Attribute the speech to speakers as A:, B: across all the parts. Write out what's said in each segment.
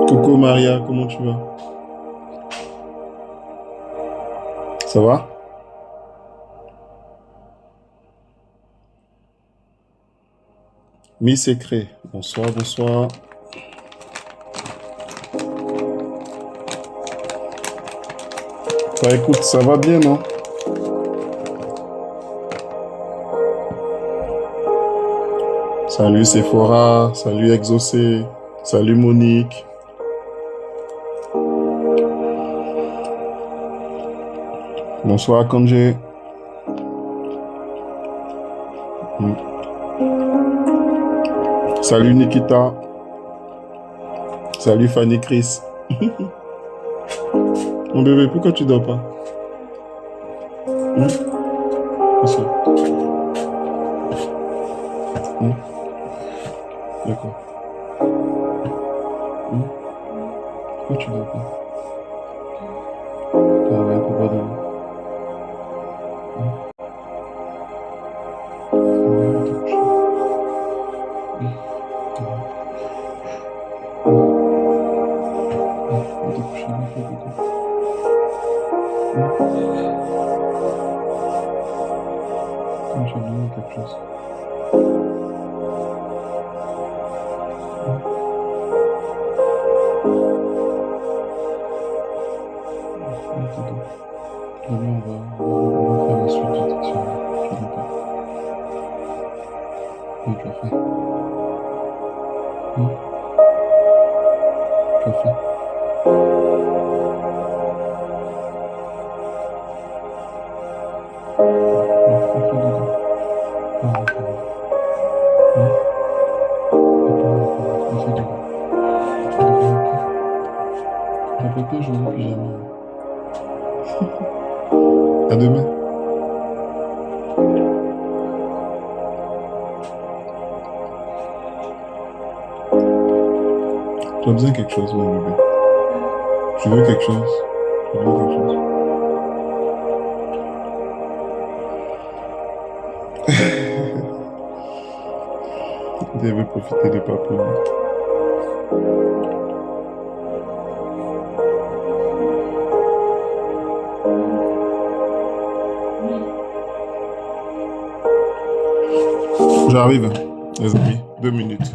A: Coucou Maria, comment tu vas? Ça va? Mi Secret, bonsoir, bonsoir. Bah écoute, ça va bien, non? Salut Sephora, salut Exaucé, salut Monique. Bonsoir Kanji. Salut Nikita. Salut Fanny Chris. Mon bébé, pourquoi tu dors pas? Qu'est-ce que D'accord. Pourquoi tu dors pas? T'as réveillé pourquoi dormir? Va te coucher, va te coucher. Comme tu as besoin de quelque chose. Demain, on va faire la suite du dictionnaire. Tu veux pas? Oui, tu as fait. Tu as fait. On fait dedans. Pas en attendant. On fait dedans. Répétez, je ne plus jamais. À demain. Tu as besoin de quelque chose, mon bébé. Tu veux quelque chose? Tu veux quelque chose? Tu devais profiter de papa. J'arrive, les amis. 2 minutes.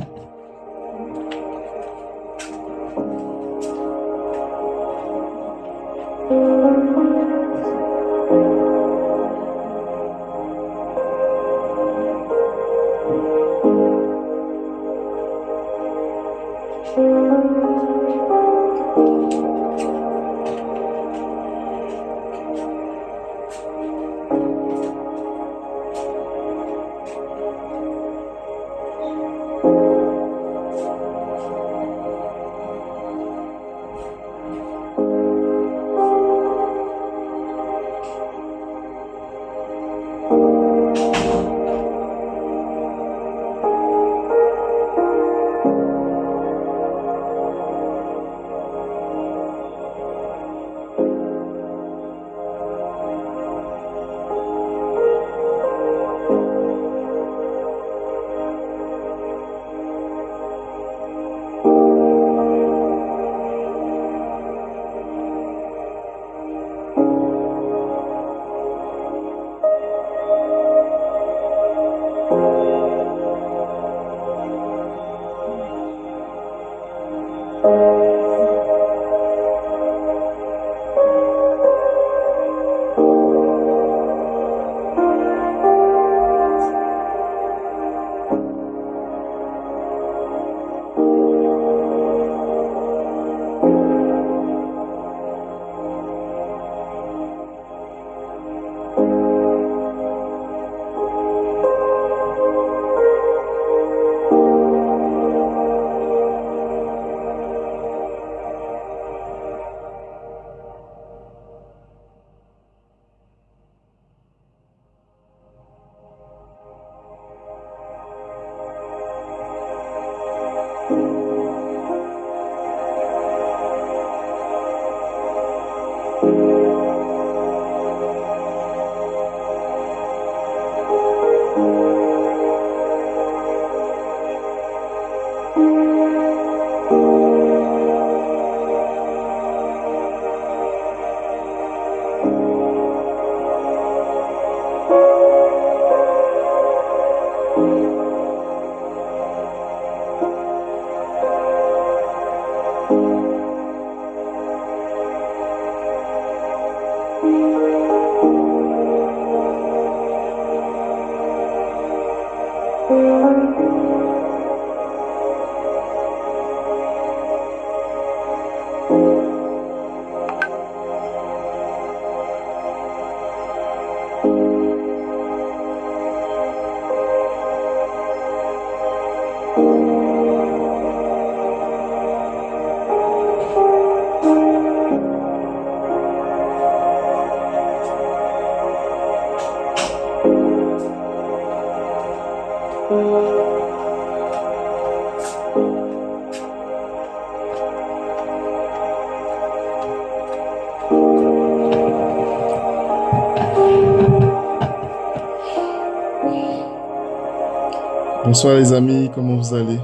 A: Bonsoir les amis, comment vous allez?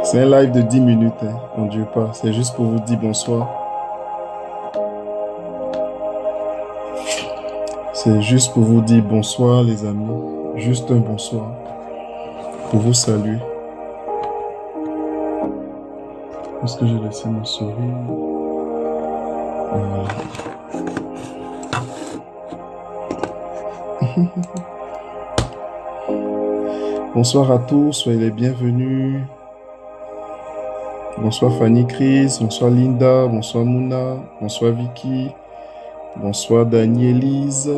A: C'est un live de 10 minutes, hein. On ne dure pas, c'est juste pour vous dire bonsoir. C'est juste pour vous dire bonsoir les amis, juste un bonsoir, pour vous saluer. Est-ce que j'ai laissé mon sourire? Voilà. Bonsoir à tous, soyez les bienvenus. Bonsoir Fanny Chris, bonsoir Linda, bonsoir Mouna, bonsoir Vicky, bonsoir Danielise,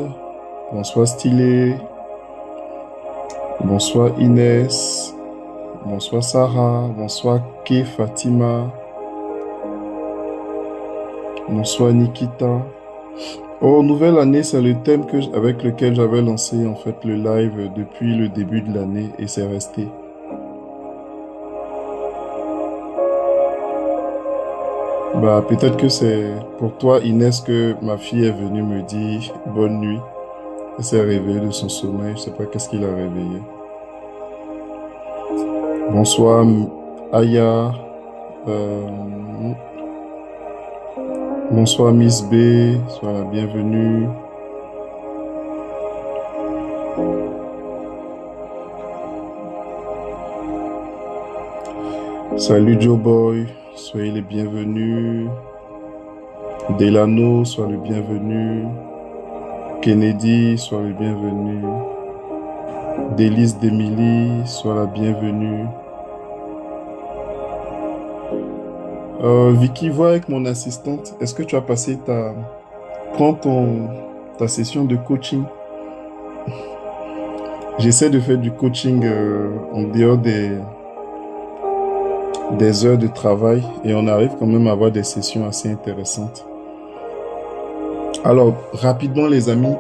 A: bonsoir Stylé, bonsoir Inès, bonsoir Sarah, bonsoir Ke Fatima, bonsoir Nikita. Oh, nouvelle année, c'est le thème avec lequel j'avais lancé en fait le live depuis le début de l'année et c'est resté. Bah, peut-être que c'est pour toi, Inès, que ma fille est venue me dire bonne nuit. Elle s'est réveillée de son sommeil, je sais pas qu'est-ce qui l'a réveillée. Bonsoir, Aya. Bonsoir, Miss B. Sois la bienvenue. Salut, Joe Boy. Soyez les bienvenus. Delano, sois le bienvenu. Kennedy, sois le bienvenu. Délice d'Emily, sois la bienvenue. Vicky, vois avec mon assistante, est-ce que tu as passé Prends ta session de coaching. J'essaie de faire du coaching en dehors des heures de travail et on arrive quand même à avoir des sessions assez intéressantes. Alors, rapidement les amis,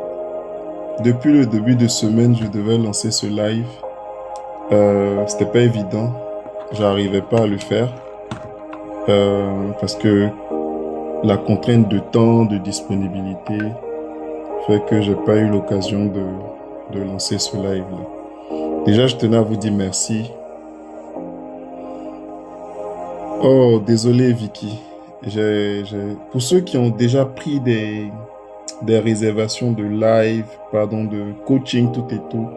A: depuis le début de semaine, je devais lancer ce live. C'était pas évident, j'arrivais pas à le faire parce que la contrainte de temps, de disponibilité fait que j'ai pas eu l'occasion de lancer ce live là. Déjà, je tenais à vous dire merci. Oh, désolé Vicky. Pour ceux qui ont déjà pris des réservations de live, de coaching, tout et tout,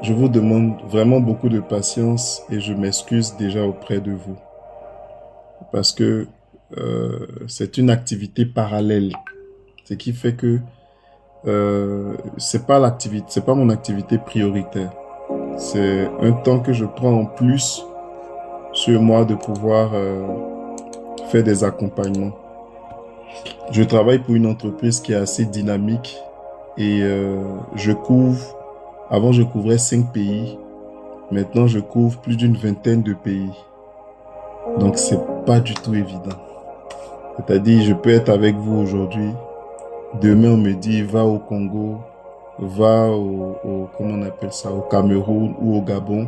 A: je vous demande vraiment beaucoup de patience et je m'excuse déjà auprès de vous. Parce que c'est une activité parallèle. Ce qui fait que c'est pas mon activité prioritaire. C'est un temps que je prends en plus sur moi de pouvoir faire des accompagnements. Je travaille pour une entreprise qui est assez dynamique et avant je couvrais 5 pays, maintenant je couvre plus d'une vingtaine de pays. Donc c'est pas du tout évident. C'est-à-dire je peux être avec vous aujourd'hui, demain on me dit va au Congo, va comment on appelle ça, au Cameroun ou au Gabon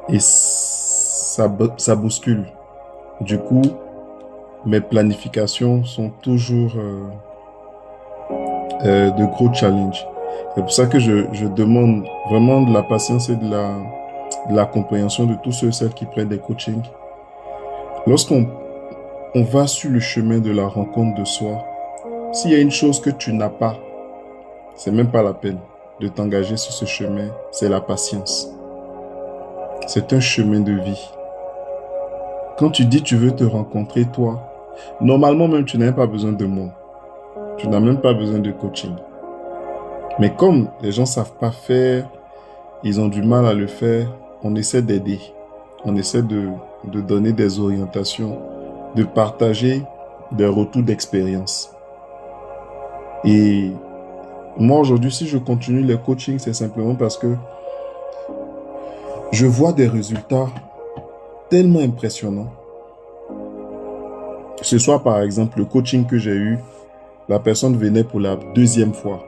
A: et ça bouscule. Du coup, mes planifications sont toujours de gros challenges. C'est pour ça que je demande vraiment de la patience et de la compréhension de tous ceux et celles qui prennent des coachings. Lorsqu'on va sur le chemin de la rencontre de soi, s'il y a une chose que tu n'as pas, c'est même pas la peine de t'engager sur ce chemin, c'est la patience. C'est un chemin de vie. Quand tu dis tu veux te rencontrer toi, normalement même tu n'as même pas besoin de moi. Tu n'as même pas besoin de coaching. Mais comme les gens ne savent pas faire, ils ont du mal à le faire, on essaie d'aider. On essaie de donner des orientations de partager des retours d'expérience. Et moi, aujourd'hui, si je continue le coaching, c'est simplement parce que je vois des résultats tellement impressionnants. Ce soir, par exemple, le coaching que j'ai eu, la personne venait pour la deuxième fois.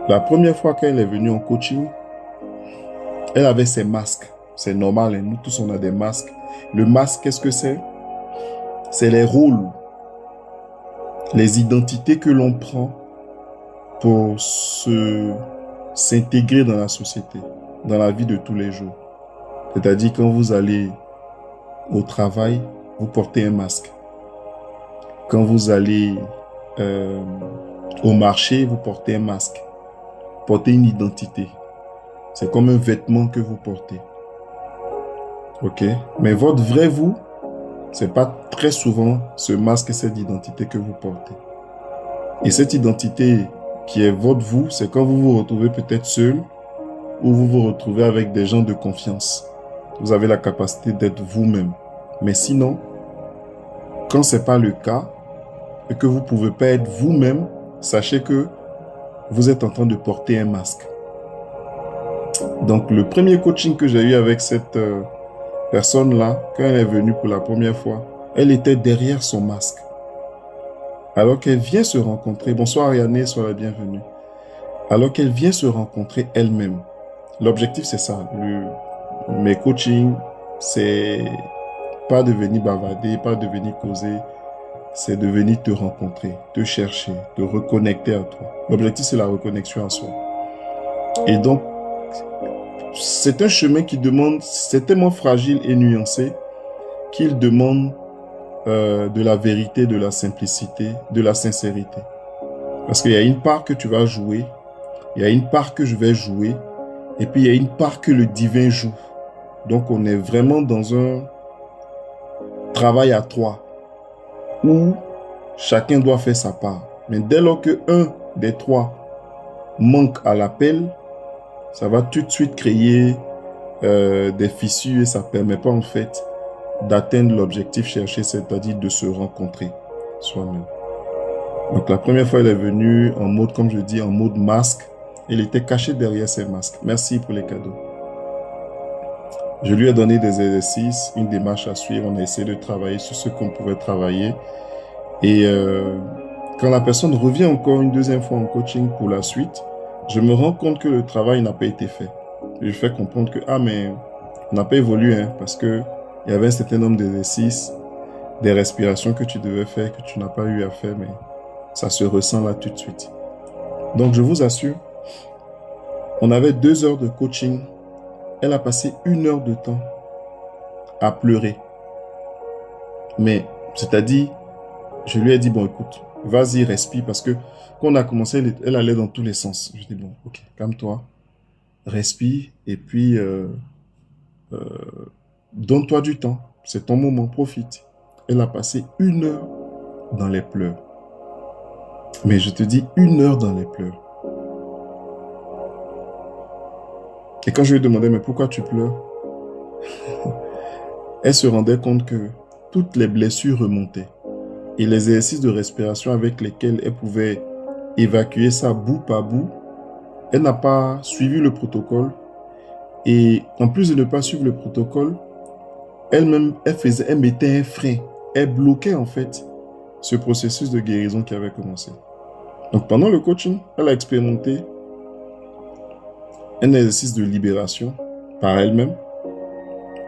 A: La première fois qu'elle est venue en coaching, elle avait ses masques. C'est normal, hein, nous tous, on a des masques. Le masque, qu'est-ce que c'est? C'est les rôles, les identités que l'on prend pour s'intégrer dans la société, dans la vie de tous les jours. C'est-à-dire, quand vous allez au travail, vous portez un masque. Quand vous allez au marché, vous portez un masque. Portez une identité. C'est comme un vêtement que vous portez. Ok? Mais votre vrai vous, c'est pas très souvent ce masque et cette identité que vous portez. Et cette identité qui est votre vous, c'est quand vous vous retrouvez peut-être seul ou vous vous retrouvez avec des gens de confiance. Vous avez la capacité d'être vous-même. Mais sinon, quand ce n'est pas le cas et que vous ne pouvez pas être vous-même, sachez que vous êtes en train de porter un masque. Donc, le premier coaching que j'ai eu avec cette personne-là, quand elle est venue pour la première fois, elle était derrière son masque. Alors qu'elle vient se rencontrer, bonsoir Ariane, sois la bienvenue. Alors qu'elle vient se rencontrer elle-même. L'objectif, c'est ça. Mes coachings, c'est pas de venir bavarder, pas de venir causer, c'est de venir te rencontrer, te chercher, te reconnecter à toi. L'objectif, c'est la reconnexion à soi. Et donc, c'est un chemin qui demande, c'est tellement fragile et nuancé qu'il demande de la vérité, de la simplicité, de la sincérité. Parce qu'il y a une part que tu vas jouer, il y a une part que je vais jouer, et puis il y a une part que le divin joue. Donc on est vraiment dans un travail à trois, où chacun doit faire sa part. Mais dès lors que un des trois manque à l'appel, ça va tout de suite créer des fissures et ça ne permet pas en fait d'atteindre l'objectif cherché, c'est-à-dire de se rencontrer soi-même. Donc la première fois, elle est venue en mode, comme je dis, en mode masque. Elle était cachée derrière ses masques. Merci pour les cadeaux. Je lui ai donné des exercices, une démarche à suivre. On a essayé de travailler sur ce qu'on pouvait travailler. Et quand la personne revient encore une deuxième fois en coaching pour la suite, je me rends compte que le travail n'a pas été fait. Je lui fais comprendre que, ah mais on n'a pas évolué, hein, parce que il y avait un certain nombre d'exercices, des respirations que tu devais faire, que tu n'as pas eu à faire, mais ça se ressent là tout de suite. Donc, je vous assure, on avait 2 heures de coaching. Elle a passé 1 heure de temps à pleurer. Mais, c'est-à-dire, je lui ai dit, bon, écoute, vas-y, respire, parce que quand on a commencé, elle allait dans tous les sens. Je dis, bon, ok, calme-toi, respire, et puis, donne-toi du temps. C'est ton moment, profite. Elle a passé 1 heure dans les pleurs. Mais je te dis, 1 heure dans les pleurs. Et quand je lui ai demandé, mais pourquoi tu pleures? Elle se rendait compte que toutes les blessures remontaient. Et les exercices de respiration avec lesquels elle pouvait évacuer ça bout par bout, elle n'a pas suivi le protocole. Et en plus de ne pas suivre le protocole, elle-même, elle mettait un frein. Elle bloquait en fait ce processus de guérison qui avait commencé. Donc pendant le coaching, elle a expérimenté un exercice de libération par elle-même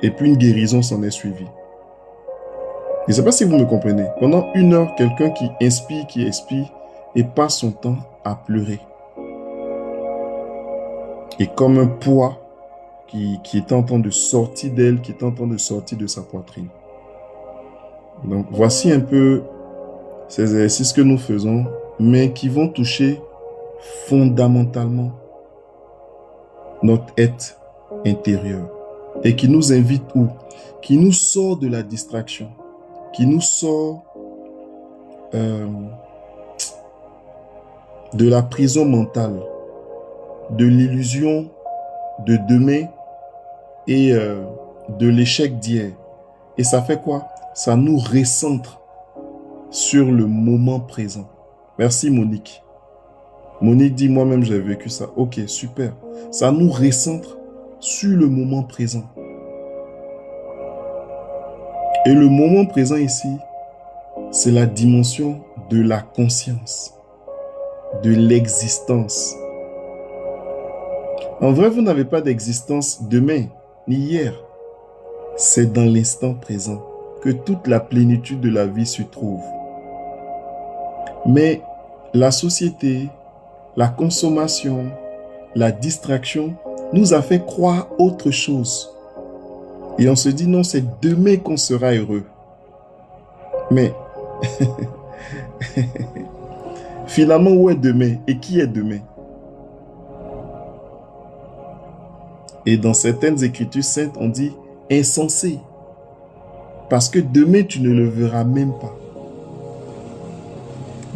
A: et puis une guérison s'en est suivie. Je ne sais pas si vous me comprenez. Pendant 1 heure, quelqu'un qui inspire, qui expire et passe son temps à pleurer. Et comme un poids qui est en train de sortir d'elle, qui est en train de sortir de sa poitrine. Donc voici un peu ces exercices que nous faisons, mais qui vont toucher fondamentalement notre être intérieur et qui nous invite où? Qui nous sort de la distraction, qui nous sort de la prison mentale, de l'illusion de demain et de l'échec d'hier. Et ça fait quoi? Ça nous recentre sur le moment présent. Merci Monique. Monique dit, moi-même j'ai vécu ça. Ok, super. Ça nous recentre sur le moment présent. Et le moment présent ici, c'est la dimension de la conscience, de l'existence. En vrai, vous n'avez pas d'existence demain, ni hier. C'est dans l'instant présent que toute la plénitude de la vie se trouve. Mais la société, la consommation, la distraction nous a fait croire autre chose. Et on se dit non, c'est demain qu'on sera heureux. Mais finalement, où est demain et qui est demain? Et dans certaines écritures saintes, on dit insensé. Parce que demain, tu ne le verras même pas.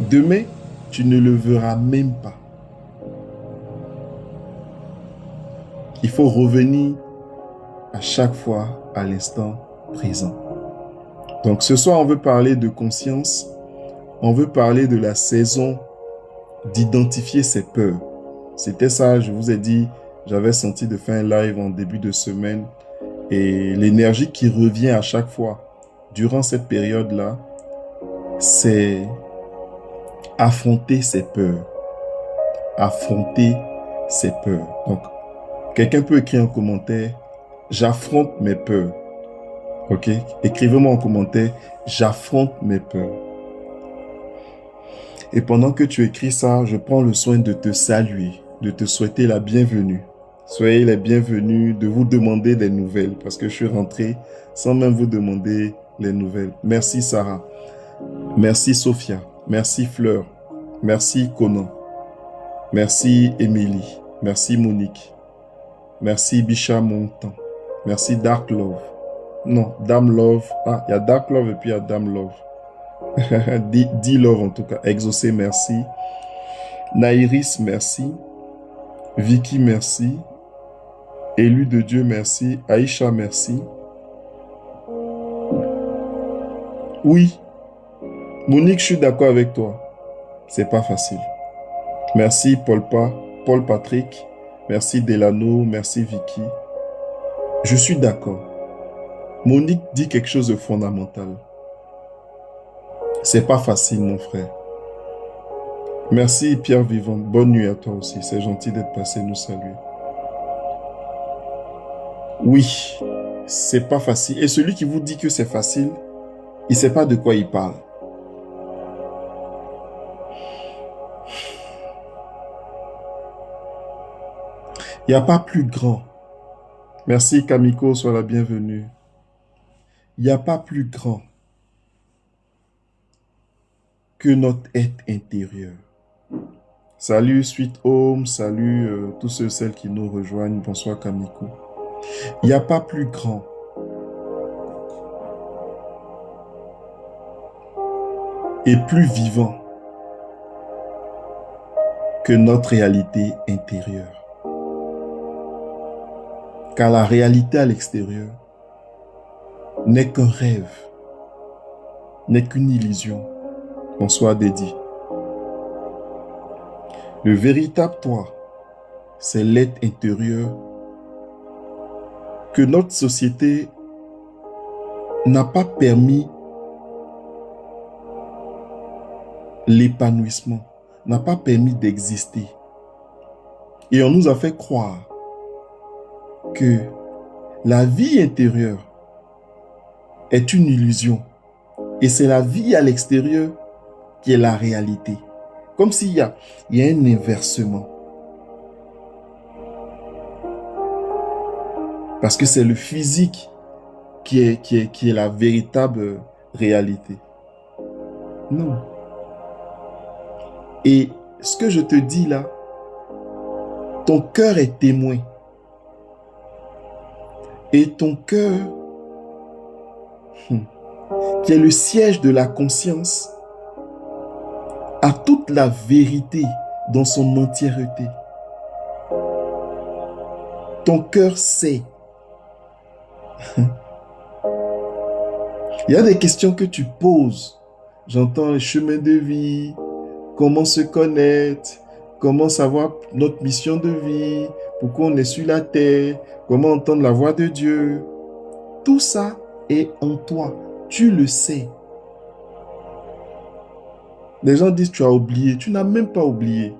A: Demain, tu ne le verras même pas. Il faut revenir à chaque fois à l'instant présent. Donc ce soir, on veut parler de conscience. On veut parler de la saison d'identifier ses peurs. C'était ça, je vous ai dit, j'avais senti de faire un live en début de semaine. Et l'énergie qui revient à chaque fois durant cette période-là, c'est affronter ses peurs. Affronter ses peurs. Donc, quelqu'un peut écrire en commentaire, j'affronte mes peurs. Ok? Écrivez-moi en commentaire, j'affronte mes peurs. Et pendant que tu écris ça, je prends le soin de te saluer, de te souhaiter la bienvenue. Soyez les bienvenus, de vous demander des nouvelles, parce que je suis rentré sans même vous demander les nouvelles. Merci Sarah, merci Sophia, merci Fleur, merci Conan, merci Émilie, merci Monique, merci Bicha Montan, merci Dark Love. Non, Dame Love, ah, il y a Dark Love et puis il y a Dame Love. D-Love en tout cas. Exaucé, merci. Naïris, merci. Vicky, merci. Élu de Dieu, merci. Aïcha, merci. Oui. Monique, je suis d'accord avec toi. C'est pas facile. Merci Paul Patrick. Merci Delano. Merci Vicky. Je suis d'accord. Monique dit quelque chose de fondamental. C'est pas facile, mon frère. Merci Pierre Vivant. Bonne nuit à toi aussi. C'est gentil d'être passé nous saluer. Oui, c'est pas facile. Et celui qui vous dit que c'est facile, il sait pas de quoi il parle. Il n'y a pas plus grand. Merci Kamiko, sois la bienvenue. Il n'y a pas plus grand que notre être intérieur. Salut Sweet Home, salut tous ceux et celles qui nous rejoignent. Bonsoir Kamiko. Il n'y a pas plus grand et plus vivant que notre réalité intérieure. Car la réalité à l'extérieur n'est qu'un rêve, n'est qu'une illusion. Bonsoir Dédi. Le véritable toi, c'est l'être intérieur que notre société n'a pas permis l'épanouissement, n'a pas permis d'exister. Et on nous a fait croire que la vie intérieure est une illusion. Et c'est la vie à l'extérieur qui est la réalité. Comme s'il y a un inversement. Parce que c'est le physique qui est la véritable réalité. Non. Et ce que je te dis là, ton cœur est témoin. Et ton cœur, qui est le siège de la conscience, a toute la vérité dans son entièreté. Ton cœur sait. Il y a des questions que tu poses. J'entends les chemins de vie, comment se connaître, comment savoir notre mission de vie, pourquoi on est sur la terre, comment entendre la voix de Dieu. Tout ça est en toi. Tu le sais. Les gens disent tu as oublié. Tu n'as même pas oublié.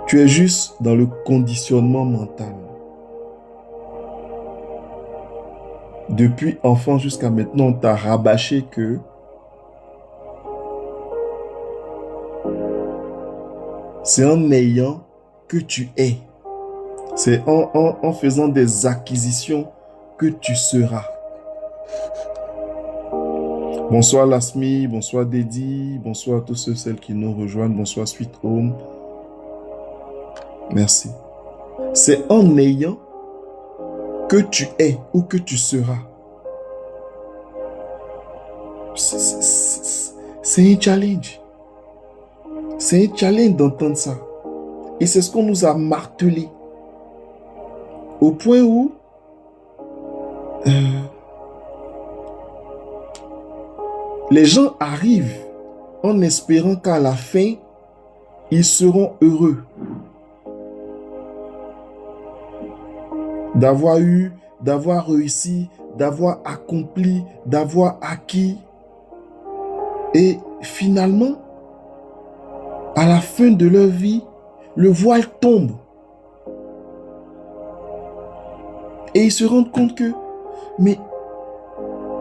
A: Tu es juste dans le conditionnement mental. Depuis enfant jusqu'à maintenant, on t'a rabâché que c'est en ayant que tu es. C'est en faisant des acquisitions que tu seras. Bonsoir Lasmi, bonsoir Dedi, bonsoir à tous ceux, celles qui nous rejoignent, bonsoir Sweet Home. Merci. C'est en ayant que tu es ou que tu seras. C'est un challenge. C'est un challenge d'entendre ça. Et c'est ce qu'on nous a martelé. Au point où les gens arrivent en espérant qu'à la fin, ils seront heureux d'avoir eu, d'avoir réussi, d'avoir accompli, d'avoir acquis. Et finalement, à la fin de leur vie, le voile tombe. Et ils se rendent compte que, mais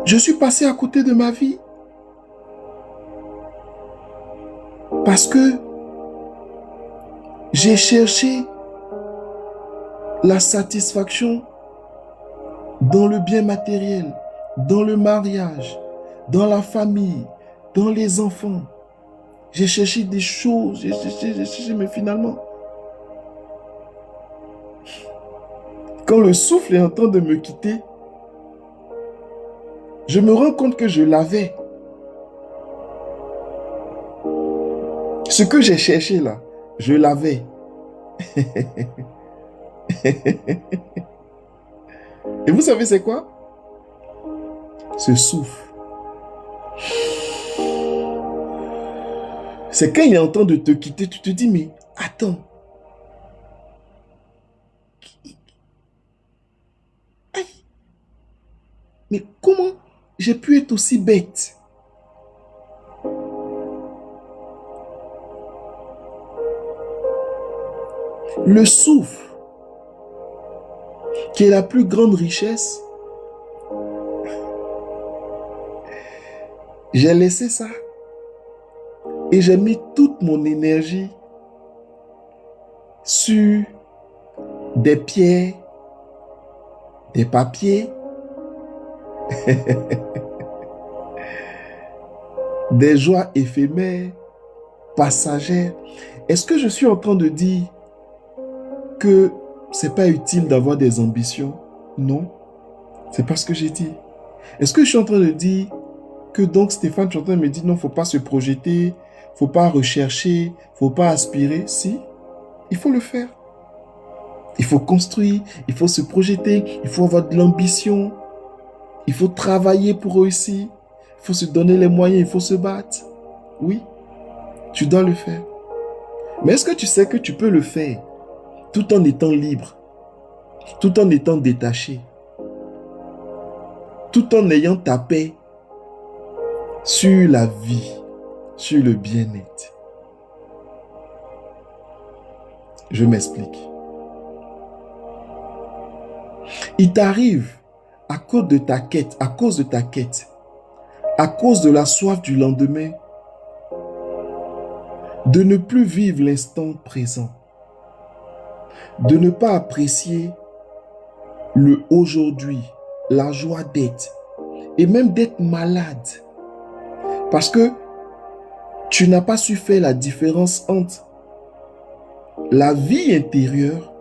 A: je suis passé à côté de ma vie. Parce que j'ai cherché la satisfaction dans le bien matériel, dans le mariage, dans la famille, dans les enfants. J'ai cherché des choses, j'ai cherché, mais finalement, quand le souffle est en train de me quitter, je me rends compte que je l'avais. Ce que j'ai cherché là, je l'avais. Et vous savez c'est quoi? Ce souffle. C'est quand il est en train de te quitter, tu te dis, mais attends. Aïe. Mais comment j'ai pu être aussi bête? Le souffle, qui est la plus grande richesse, j'ai laissé ça et j'ai mis toute mon énergie sur des pierres, des papiers, des joies éphémères, passagères. Est-ce que je suis en train de dire que c'est pas utile d'avoir des ambitions? Non, c'est pas ce que j'ai dit. Est-ce que je suis en train de dire que donc Stéphane, tu es en train de me dire non, faut pas se projeter, faut pas rechercher, faut pas aspirer? Si, il faut le faire. Il faut construire, il faut se projeter, il faut avoir de l'ambition, il faut travailler pour réussir, il faut se donner les moyens, il faut se battre. Oui, tu dois le faire. Mais est-ce que tu sais que tu peux le faire tout en étant libre, tout en étant détaché, tout en ayant ta paix sur la vie, sur le bien-être? Je m'explique. Il t'arrive à cause de ta quête, à cause de la soif du lendemain, de ne plus vivre l'instant présent, de ne pas apprécier le aujourd'hui, la joie d'être, et même d'être malade. Parce que tu n'as pas su faire la différence entre la vie intérieure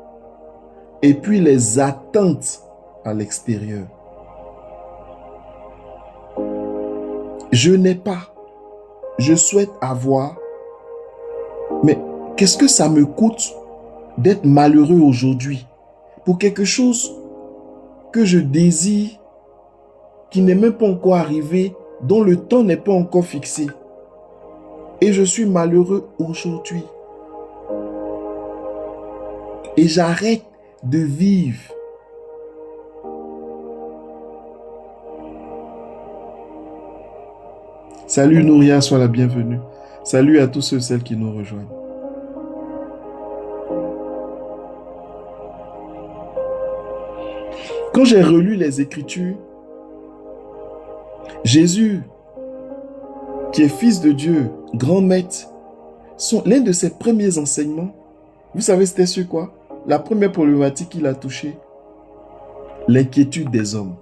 A: et puis les attentes à l'extérieur. Je n'ai pas, je souhaite avoir, mais qu'est-ce que ça me coûte d'être malheureux aujourd'hui pour quelque chose que je désire qui n'est même pas encore arrivé, dont le temps n'est pas encore fixé. Et je suis malheureux aujourd'hui. Et j'arrête de vivre. Salut Nouria, sois la bienvenue. Salut à tous ceux et celles qui nous rejoignent. Quand j'ai relu les Écritures, Jésus, qui est fils de Dieu, grand maître, l'un de ses premiers enseignements, vous savez c'était sur quoi? La première problématique qu'il a touchée, l'inquiétude des hommes.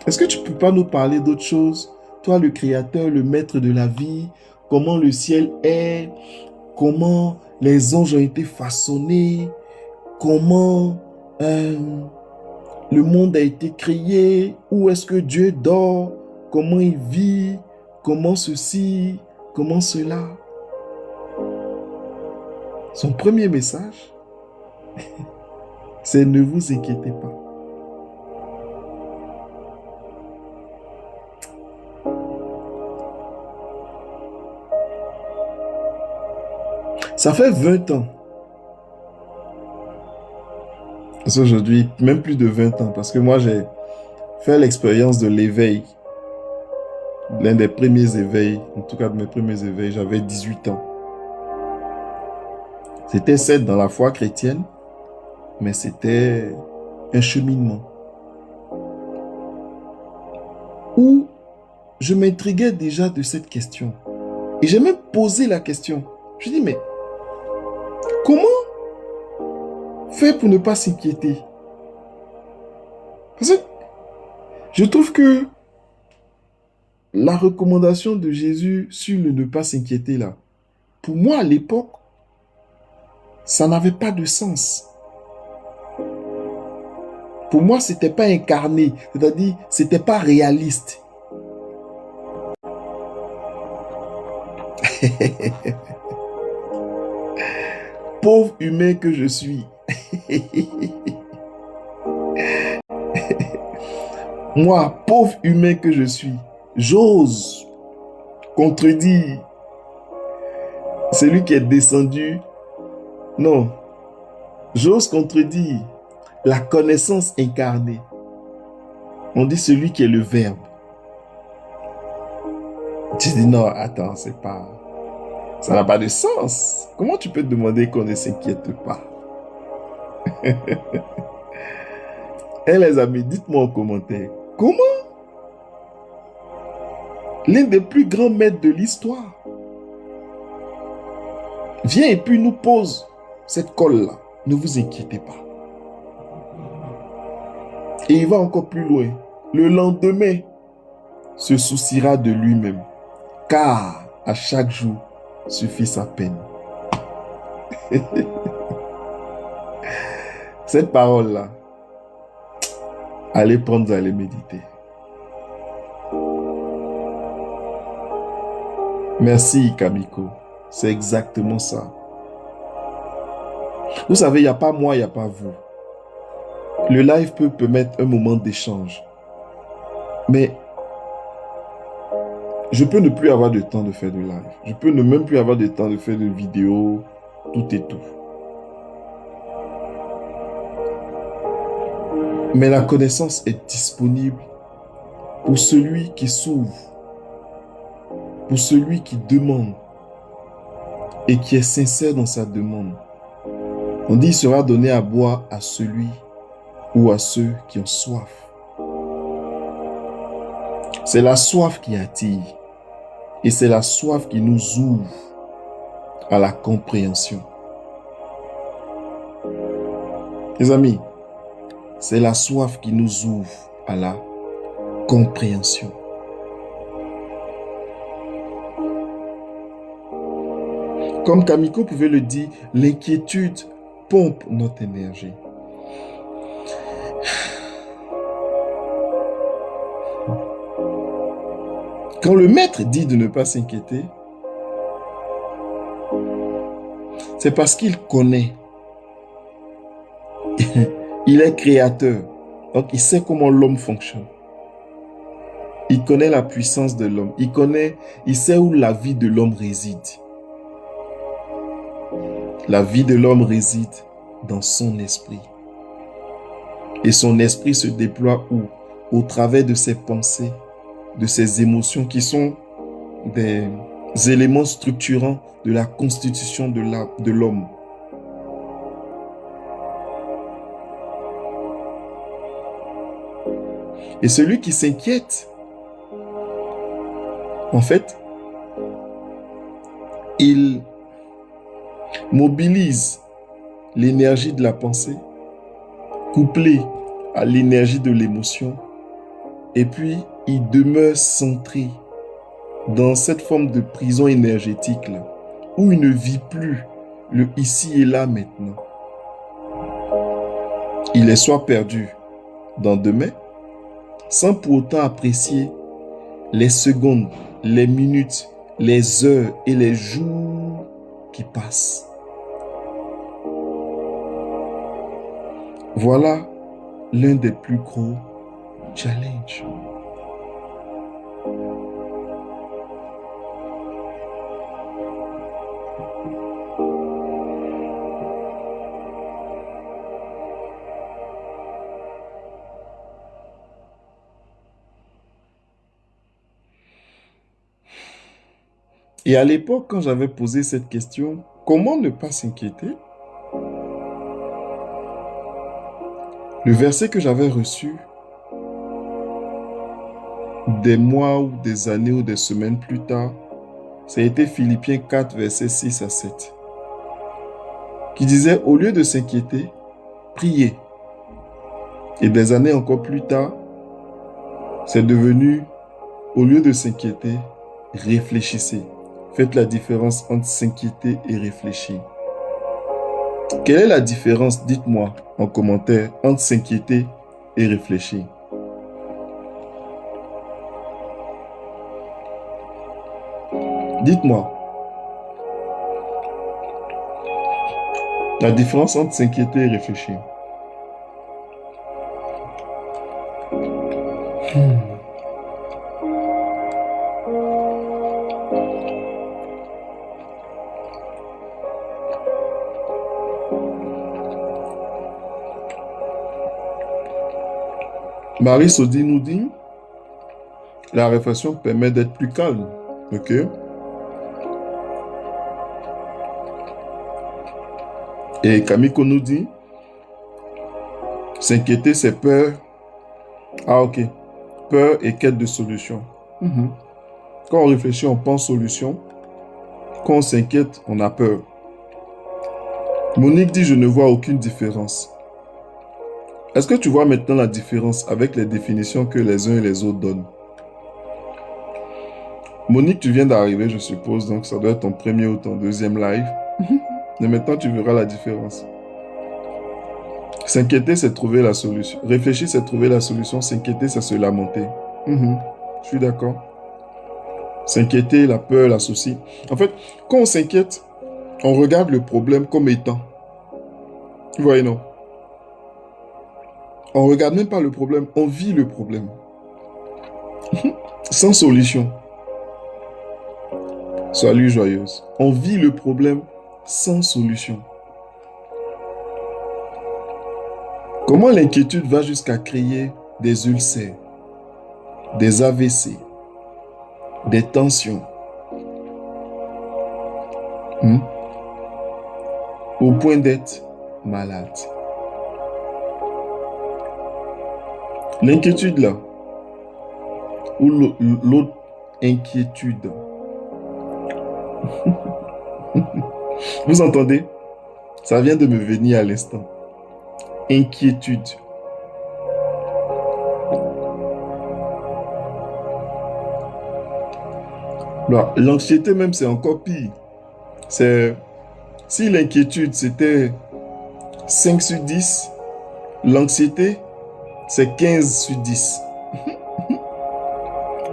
A: Est-ce que tu ne peux pas nous parler d'autre chose? Toi, le créateur, le maître de la vie, comment le ciel est, comment les anges ont été façonnés, comment le monde a été créé, où est-ce que Dieu dort, comment il vit, comment ceci, comment cela. Son premier message, c'est ne vous inquiétez pas. Ça fait 20 ans. Parce qu'aujourd'hui, même plus de 20 ans, parce que moi, j'ai fait l'expérience de l'éveil. L'un des premiers éveils, en tout cas de mes premiers éveils, j'avais 18 ans. C'était certes dans la foi chrétienne, mais c'était un cheminement où je m'intriguais déjà de cette question. Et j'ai même posé la question. Je dis, mais comment faire pour ne pas s'inquiéter? Parce que je trouve que la recommandation de Jésus sur le ne pas s'inquiéter là, pour moi à l'époque, ça n'avait pas de sens. Pour moi, c'était pas incarné, c'est-à-dire c'était pas réaliste. Pauvre humain que je suis. Moi, pauvre humain que je suis, j'ose contredire celui qui est descendu. Non, j'ose contredire la connaissance incarnée. On dit celui qui est le Verbe. Tu dis non, attends, c'est pas... Ça n'a pas de sens. Comment tu peux demander qu'on ne s'inquiète pas? Eh les amis, dites-moi en commentaire, comment l'un des plus grands maîtres de l'histoire vient et puis nous pose cette colle-là. Ne vous inquiétez pas. Et il va encore plus loin. Le lendemain se souciera de lui-même, car à chaque jour suffit sa peine. Cette parole-là, allez prendre à les méditer. Merci Kamiko, c'est exactement ça. Vous savez, il n'y a pas moi, il n'y a pas vous. Le live peut permettre un moment d'échange. Mais je peux ne plus avoir de temps de faire de live. Je peux ne même plus avoir de temps de faire de vidéos, tout et tout. Mais la connaissance est disponible pour celui qui s'ouvre, pour celui qui demande et qui est sincère dans sa demande. On dit, il sera donné à boire à celui ou à ceux qui ont soif. C'est la soif qui attire et c'est la soif qui nous ouvre à la compréhension. Les amis, c'est la soif qui nous ouvre à la compréhension. Comme Kamiko pouvait le dire, l'inquiétude pompe notre énergie. Quand le maître dit de ne pas s'inquiéter, c'est parce qu'il connaît Il est créateur. Donc, il sait comment l'homme fonctionne. Il connaît la puissance de l'homme. Il sait où la vie de l'homme réside. La vie de l'homme réside dans son esprit. Et son esprit se déploie où? Au travers de ses pensées, de ses émotions qui sont des éléments structurants de la constitution de l'homme. Et celui qui s'inquiète, en fait, il mobilise l'énergie de la pensée, couplée à l'énergie de l'émotion, et puis il demeure centré dans cette forme de prison énergétique là, où il ne vit plus le ici et là maintenant. Il est soit perdu dans demain, sans pour autant apprécier les secondes, les minutes, les heures et les jours qui passent. Voilà l'un des plus gros challenges. Et à l'époque, quand j'avais posé cette question, comment ne pas s'inquiéter? Le verset que j'avais reçu des mois ou des années ou des semaines plus tard, ça a été Philippiens 4, versets 6 à 7, qui disait, au lieu de s'inquiéter, priez. Et des années encore plus tard, c'est devenu, au lieu de s'inquiéter, réfléchissez. Faites la différence entre s'inquiéter et réfléchir. Quelle est la différence, dites-moi en commentaire, entre s'inquiéter et réfléchir? Dites-moi. La différence entre s'inquiéter et réfléchir. Marie Sodi nous dit, la réflexion permet d'être plus calme. Ok? Et Kamiko nous dit, s'inquiéter, c'est peur. Ah, ok. Peur et quête de solution. Quand on réfléchit, on pense solution. Quand on s'inquiète, on a peur. Monique dit, je ne vois aucune différence. Est-ce que tu vois maintenant la différence avec les définitions que les uns et les autres donnent? Monique, tu viens d'arriver, je suppose, donc ça doit être ton premier ou ton deuxième live. Mais maintenant, tu verras la différence. S'inquiéter, c'est trouver la solution. Réfléchir, c'est trouver la solution. S'inquiéter, c'est se lamenter. Je suis d'accord. S'inquiéter, la peur, la souci. En fait, quand on s'inquiète, on regarde le problème comme étant. Vous voyez, non? On ne regarde même pas le problème, on vit le problème. Sans solution. Salut joyeuse. On vit le problème sans solution. Comment l'inquiétude va jusqu'à créer des ulcères, des AVC, des tensions, au point d'être malade. L'inquiétude là, ou l'autre inquiétude. Vous entendez? Ça vient de me venir à l'instant. Inquiétude. L'anxiété même, c'est encore pire. Si l'inquiétude, c'était 5 sur 10, l'anxiété, c'est 15 sur 10.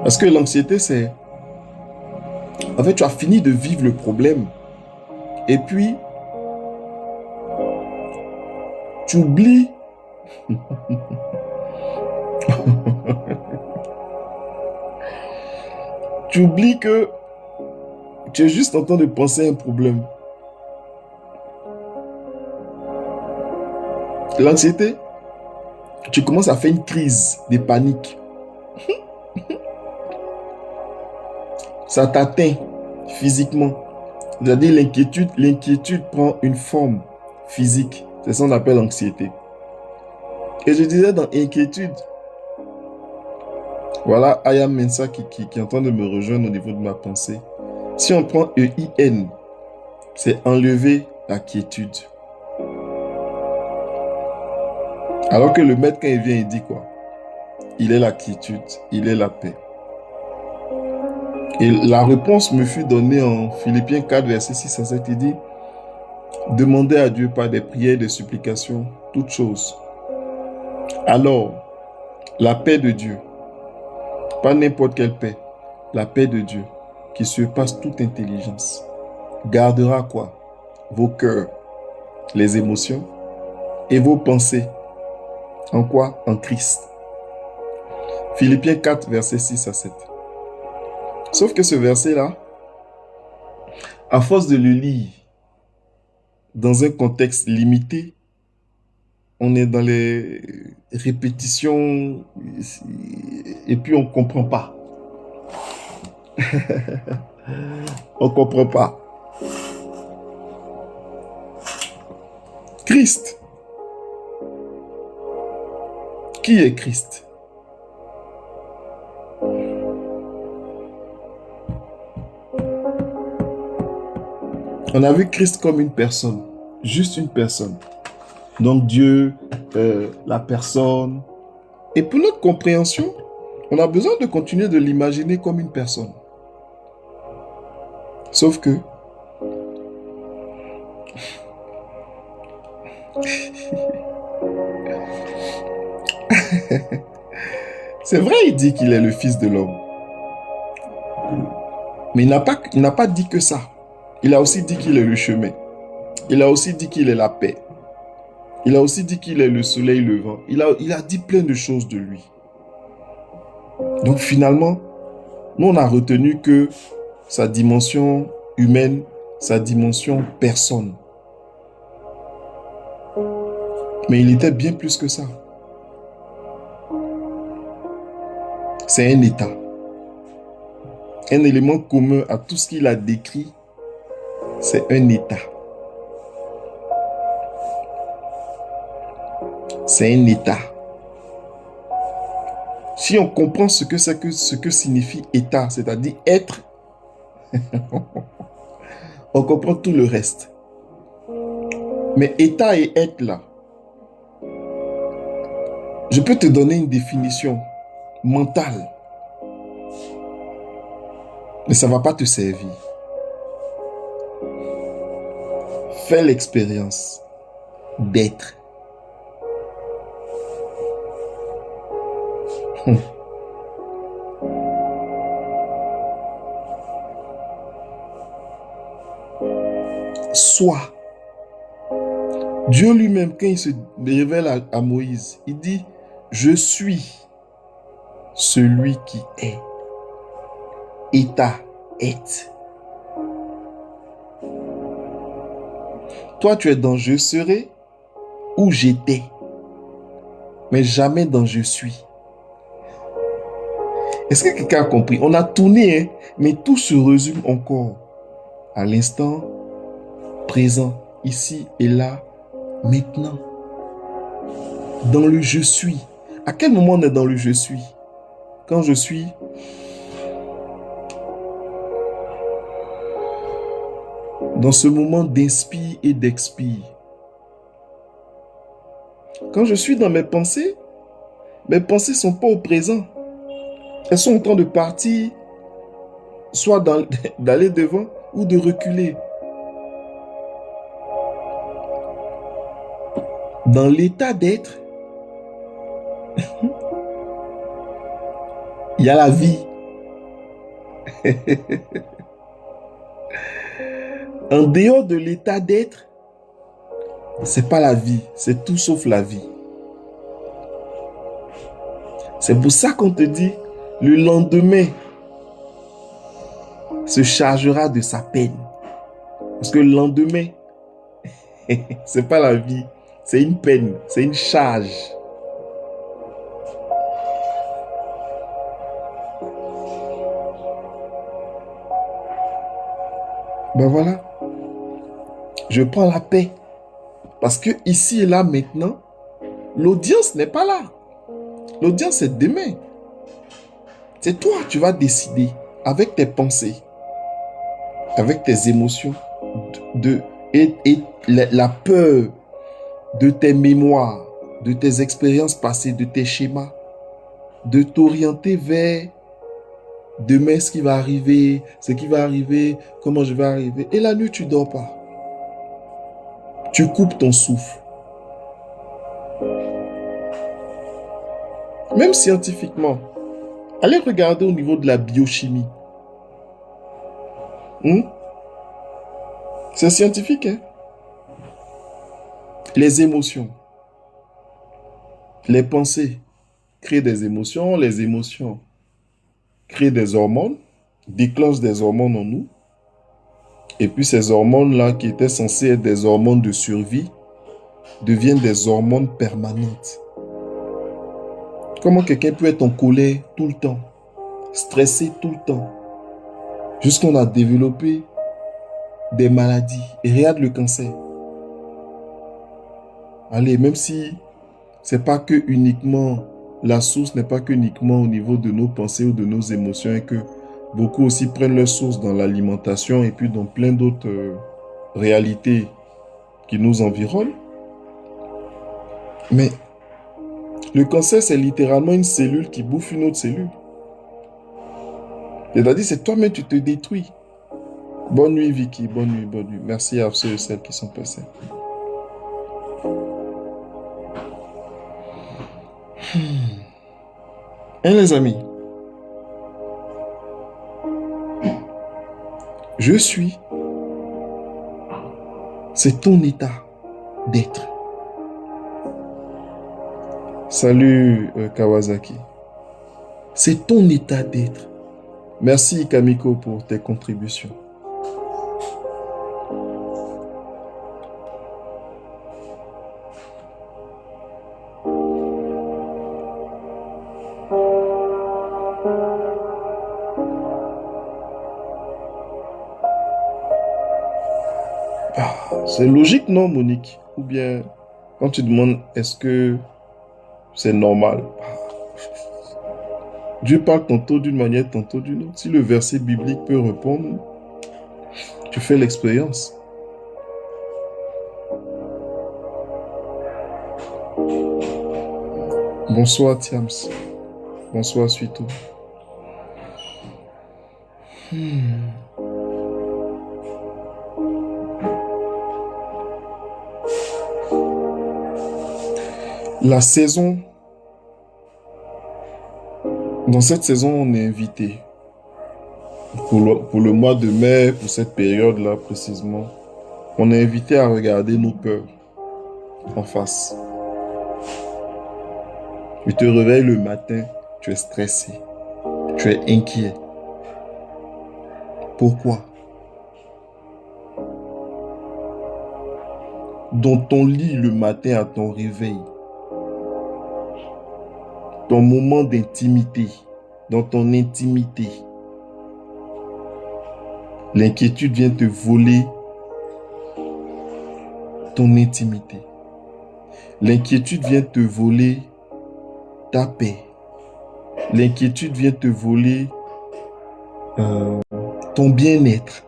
A: Parce que l'anxiété, c'est... En fait, tu as fini de vivre le problème. Et puis, Tu oublies. Tu oublies que tu es juste en train de penser à un problème. L'anxiété, tu commences à faire une crise de panique. Ça t'atteint physiquement. C'est-à-dire l'inquiétude prend une forme physique. C'est ça qu'on appelle l'anxiété. Et je disais dans inquiétude, voilà Ayam Mensa qui est en train de me rejoindre au niveau de ma pensée. Si on prend EIN, c'est enlever la quiétude. Alors que le maître, quand il vient, il dit quoi? Il est la quiétude, il est la paix. Et la réponse me fut donnée en Philippiens 4, verset 6 à 7. Il dit, demandez à Dieu par des prières et des supplications, toutes choses. Alors, la paix de Dieu, pas n'importe quelle paix, la paix de Dieu, qui surpasse toute intelligence, gardera quoi? Vos cœurs, les émotions et vos pensées. En quoi? En Christ. Philippiens 4, verset 6 à 7. Sauf que ce verset-là, à force de le lire dans un contexte limité, on est dans les répétitions et puis on ne comprend pas. On ne comprend pas. Christ. Qui est Christ? On a vu Christ comme une personne, juste une personne. Donc Dieu, la personne. Et pour notre compréhension, on a besoin de continuer de l'imaginer comme une personne. Sauf que, c'est vrai, il dit qu'il est le fils de l'homme. Mais il n'a pas dit que ça. Il a aussi dit qu'il est le chemin. Il a aussi dit qu'il est la paix. Il a aussi dit qu'il est le soleil levant. Il a dit plein de choses de lui. Donc finalement, nous on a retenu que sa dimension humaine, sa dimension personne. Mais il était bien plus que ça. C'est un état. Un élément commun à tout ce qu'il a décrit, c'est un état. C'est un état. Si on comprend ce que signifie état, c'est-à-dire être, on comprend tout le reste. Mais état et être là, je peux te donner une définition mentale, mais ça ne va pas te servir. Fais l'expérience d'être. Sois. Dieu lui-même, quand il se révèle à Moïse, il dit, je suis celui qui est. État, est. Toi, tu es dans je serai ou j'étais, mais jamais dans je suis. Est-ce que quelqu'un a compris? On a tourné, hein, mais tout se résume encore à l'instant présent, ici et là, maintenant. Dans le je suis. À quel moment on est dans le je suis? Quand je suis dans ce moment d'inspire et d'expire. Quand je suis dans mes pensées ne sont pas au présent. Elles sont en train de partir, soit d'aller devant ou de reculer. Dans l'état d'être, il y a la vie. En dehors de l'état d'être, C'est pas la vie, c'est tout sauf la vie. C'est pour ça qu'on te dit, le lendemain se chargera de sa peine. Parce que le lendemain, c'est pas la vie, c'est une peine, c'est une charge. Ben voilà, je prends la paix. Parce que ici et là maintenant, l'audience n'est pas là. L'audience c'est demain. C'est toi, tu vas décider avec tes pensées, avec tes émotions et la peur de tes mémoires, de tes expériences passées, de tes schémas, de t'orienter vers demain ce qui va arriver, comment je vais arriver. Et la nuit, tu dors pas. Tu coupes ton souffle. Même scientifiquement, allez regarder au niveau de la biochimie. C'est scientifique, hein? Les émotions, les pensées créent des émotions, les émotions créent des hormones, déclenchent des hormones en nous. Et puis ces hormones-là, qui étaient censées être des hormones de survie, deviennent des hormones permanentes. Comment quelqu'un peut être en colère tout le temps, stressé tout le temps, jusqu'on a développé des maladies. Et regarde le cancer. Allez, même si c'est pas que uniquement, la source n'est pas que uniquement au niveau de nos pensées ou de nos émotions, et que beaucoup aussi prennent leur source dans l'alimentation et puis dans plein d'autres réalités qui nous environnent. Mais le cancer, c'est littéralement une cellule qui bouffe une autre cellule. C'est-à-dire, c'est toi-même, tu te détruis. Bonne nuit, Vicky. Bonne nuit, bonne nuit. Merci à ceux et celles qui sont passés. Hein, les amis? Je suis. C'est ton état d'être. Salut, Kawasaki. C'est ton état d'être. Merci, Kamiko, pour tes contributions. C'est logique, non, Monique? Ou bien, quand tu demandes, est-ce que c'est normal? Dieu parle tantôt d'une manière, tantôt d'une autre. Si le verset biblique peut répondre, tu fais l'expérience. Bonsoir, Tiams. Bonsoir, Suito. La saison, dans cette saison, on est invité. Pour le mois de mai, pour cette période-là précisément, on est invité à regarder nos peurs en face. Tu te réveilles le matin, tu es stressé, tu es inquiet. Pourquoi? Dans ton lit le matin à ton réveil, ton moment d'intimité, dans ton intimité, l'inquiétude vient te voler ton intimité. L'inquiétude vient te voler ta paix. L'inquiétude vient te voler ton bien-être.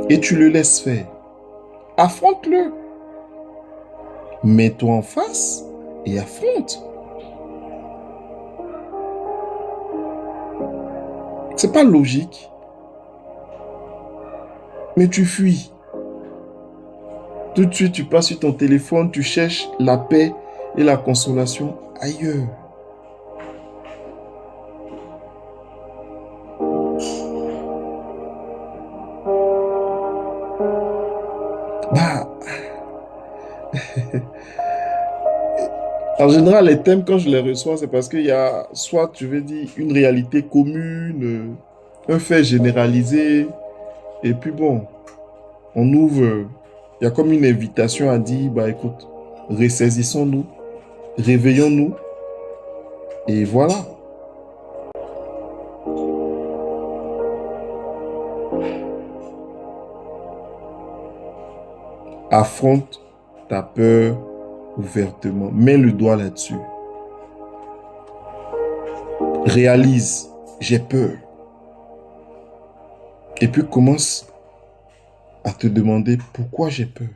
A: Et tu le laisses faire. Affronte-le. Mets-toi en face et affronte. C'est pas logique. Mais tu fuis. Tout de suite, tu passes sur ton téléphone, tu cherches la paix et la consolation ailleurs. En général, les thèmes, quand je les reçois, c'est parce qu'il y a soit, je vais dire, une réalité commune, un fait généralisé, et puis bon, on ouvre, il y a comme une invitation à dire, bah écoute, ressaisissons-nous, réveillons-nous, et voilà, affronte ta peur ouvertement, mets le doigt là-dessus, réalise, j'ai peur, et puis commence à te demander pourquoi j'ai peur.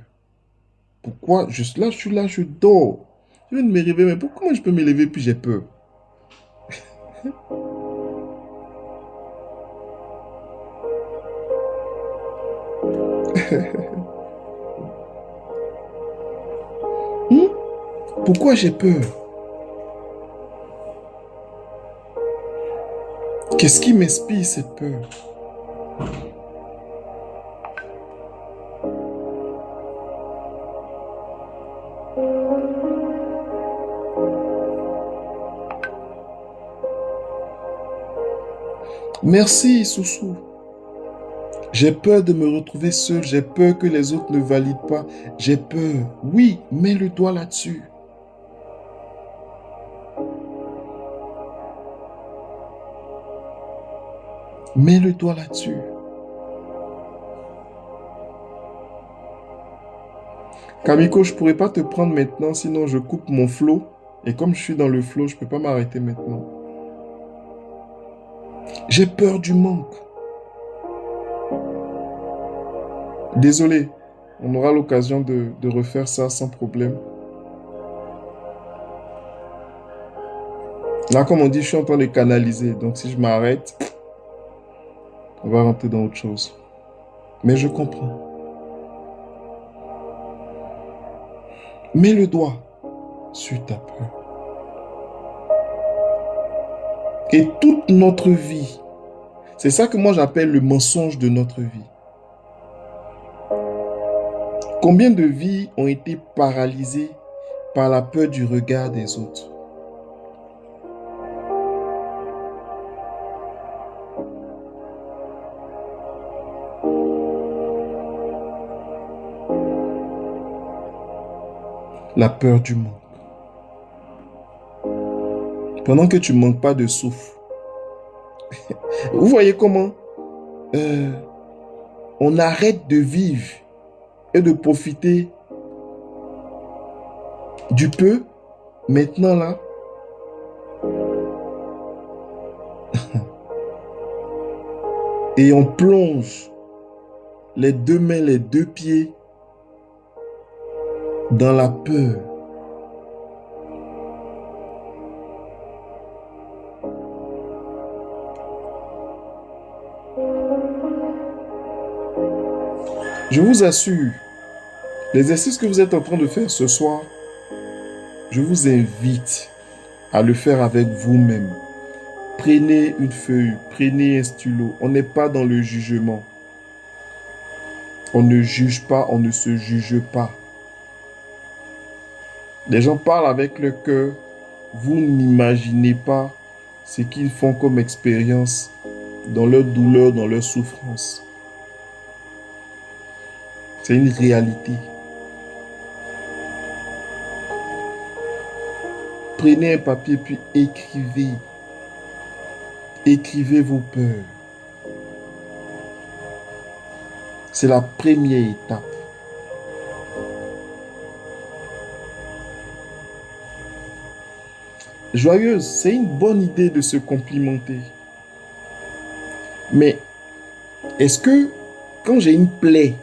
A: Pourquoi je suis là, je dors. Je viens de me réveiller, mais comment je peux me lever puis j'ai peur? Hmm? Pourquoi j'ai peur? Qu'est-ce qui m'inspire cette peur? Merci, Soussou. J'ai peur de me retrouver seul, j'ai peur que les autres ne valident pas, j'ai peur. Oui, mets le doigt là-dessus. Mets le doigt là-dessus. Kamiko, je pourrais pas te prendre maintenant, sinon je coupe mon flow. Et comme je suis dans le flow, je peux pas m'arrêter maintenant. J'ai peur du manque. Désolé, on aura l'occasion de refaire ça sans problème. Là, comme on dit, je suis en train de canaliser. Donc, si je m'arrête, on va rentrer dans autre chose. Mais je comprends. Mets le doigt sur ta peur. Et toute notre vie, c'est ça que moi j'appelle le mensonge de notre vie. Combien de vies ont été paralysées par la peur du regard des autres? La peur du manque. Pendant que tu ne manques pas de souffle. Vous voyez comment euh, on arrête de vivre et de profiter du peu maintenant là. Et on plonge les deux mains, les deux pieds dans la peur. Je vous assure, l'exercice que vous êtes en train de faire ce soir, je vous invite à le faire avec vous-même. Prenez une feuille, prenez un stylo. On n'est pas dans le jugement. On ne juge pas, on ne se juge pas. Les gens parlent avec le cœur. Vous n'imaginez pas ce qu'ils font comme expérience dans leur douleur, dans leur souffrance. C'est une réalité. Prenez un papier puis écrivez. Écrivez vos peurs. C'est la première étape. Joyeuse, c'est une bonne idée de se complimenter. Mais est-ce que quand j'ai une plaie,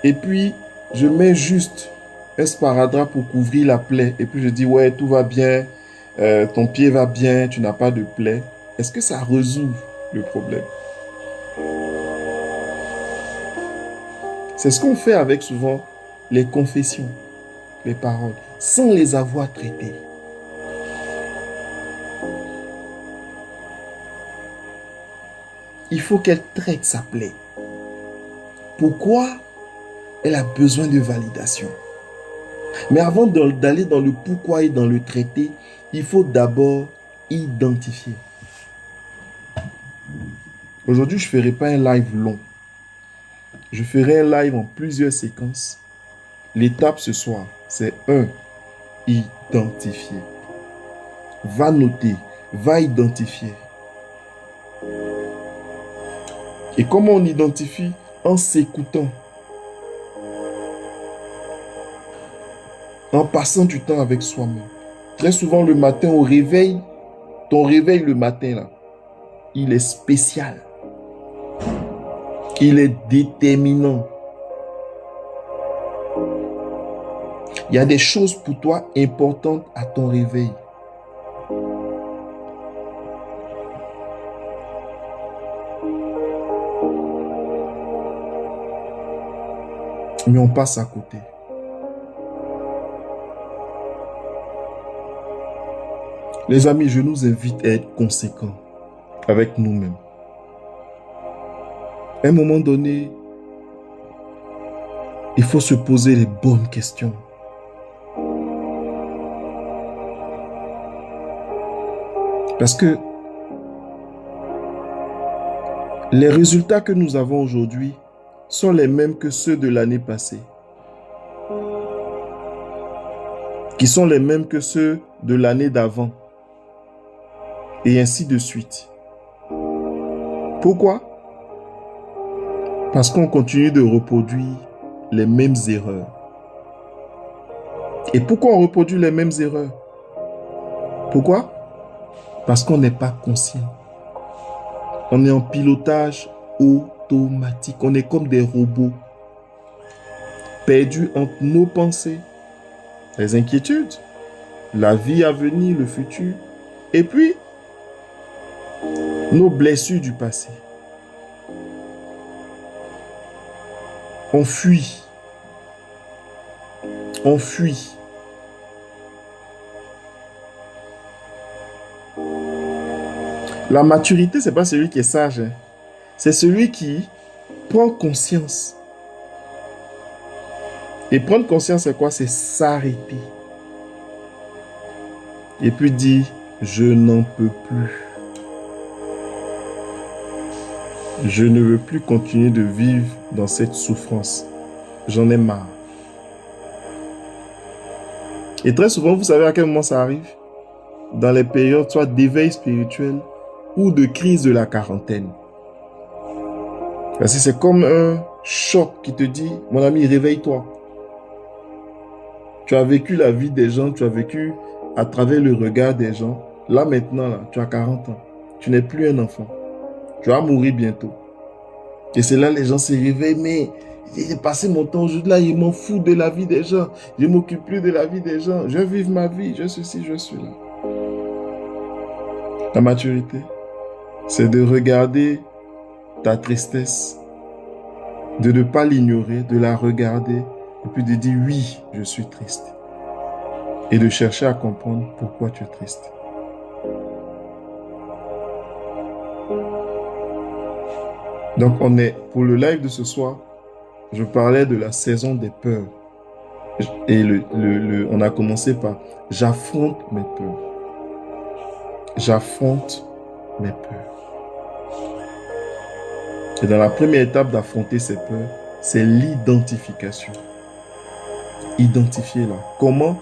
A: et puis je mets juste un sparadrap pour couvrir la plaie, et puis je dis ouais, tout va bien, ton pied va bien, tu n'as pas de plaie, est-ce que ça résout le problème? C'est ce qu'on fait avec souvent les confessions, les paroles, sans les avoir traitées. Il faut qu'elle traite sa plaie. Pourquoi Elle a besoin de validation. Mais avant d'aller dans le pourquoi et dans le traité, il faut d'abord identifier. Aujourd'hui, je ne ferai pas un live long. Je ferai un live en plusieurs séquences. L'étape ce soir, c'est 1. Identifier. Va noter, va identifier. Et comment on identifie? En s'écoutant. En passant du temps avec soi-même. Très souvent le matin au réveil, ton réveil le matin là, il est spécial. Il est déterminant. Il y a des choses pour toi importantes à ton réveil. Mais on passe à côté. Les amis, je nous invite à être conséquents avec nous-mêmes. À un moment donné, il faut se poser les bonnes questions. Parce que les résultats que nous avons aujourd'hui sont les mêmes que ceux de l'année passée. Qui sont les mêmes que ceux de l'année d'avant. Et ainsi de suite. Pourquoi? Parce qu'on continue de reproduire les mêmes erreurs. Et pourquoi on reproduit les mêmes erreurs? Pourquoi? Parce qu'on n'est pas conscient. On est en pilotage automatique. On est comme des robots. Perdus entre nos pensées, les inquiétudes, la vie à venir, le futur, et puis nos blessures du passé. On fuit. On fuit. La maturité, ce n'est pas celui qui est sage. Hein. C'est celui qui prend conscience. Et prendre conscience, c'est quoi? C'est s'arrêter. Et puis dire, je n'en peux plus. Je ne veux plus continuer de vivre dans cette souffrance. J'en ai marre. Et très souvent, vous savez à quel moment ça arrive? Dans les périodes soit d'éveil spirituel ou de crise de la quarantaine. Parce que c'est comme un choc qui te dit, mon ami, réveille-toi. Tu as vécu la vie des gens, tu as vécu à travers le regard des gens. Là maintenant, là, tu as 40 ans. Tu n'es plus un enfant. Tu vas mourir bientôt. Et c'est là les gens se réveillent, mais j'ai passé mon temps aujourd'hui là, je m'en fous de la vie des gens. Je ne m'occupe plus de la vie des gens. Je vis ma vie, je suis ci, je suis là. La maturité, c'est de regarder ta tristesse, de ne pas l'ignorer, de la regarder, et puis de dire oui, je suis triste. Et de chercher à comprendre pourquoi tu es triste. Donc on est, pour le live de ce soir, je parlais de la saison des peurs. Et on a commencé par j'affronte mes peurs. J'affronte mes peurs. Et dans la première étape d'affronter ces peurs, c'est l'identification. Identifiez-la. Comment?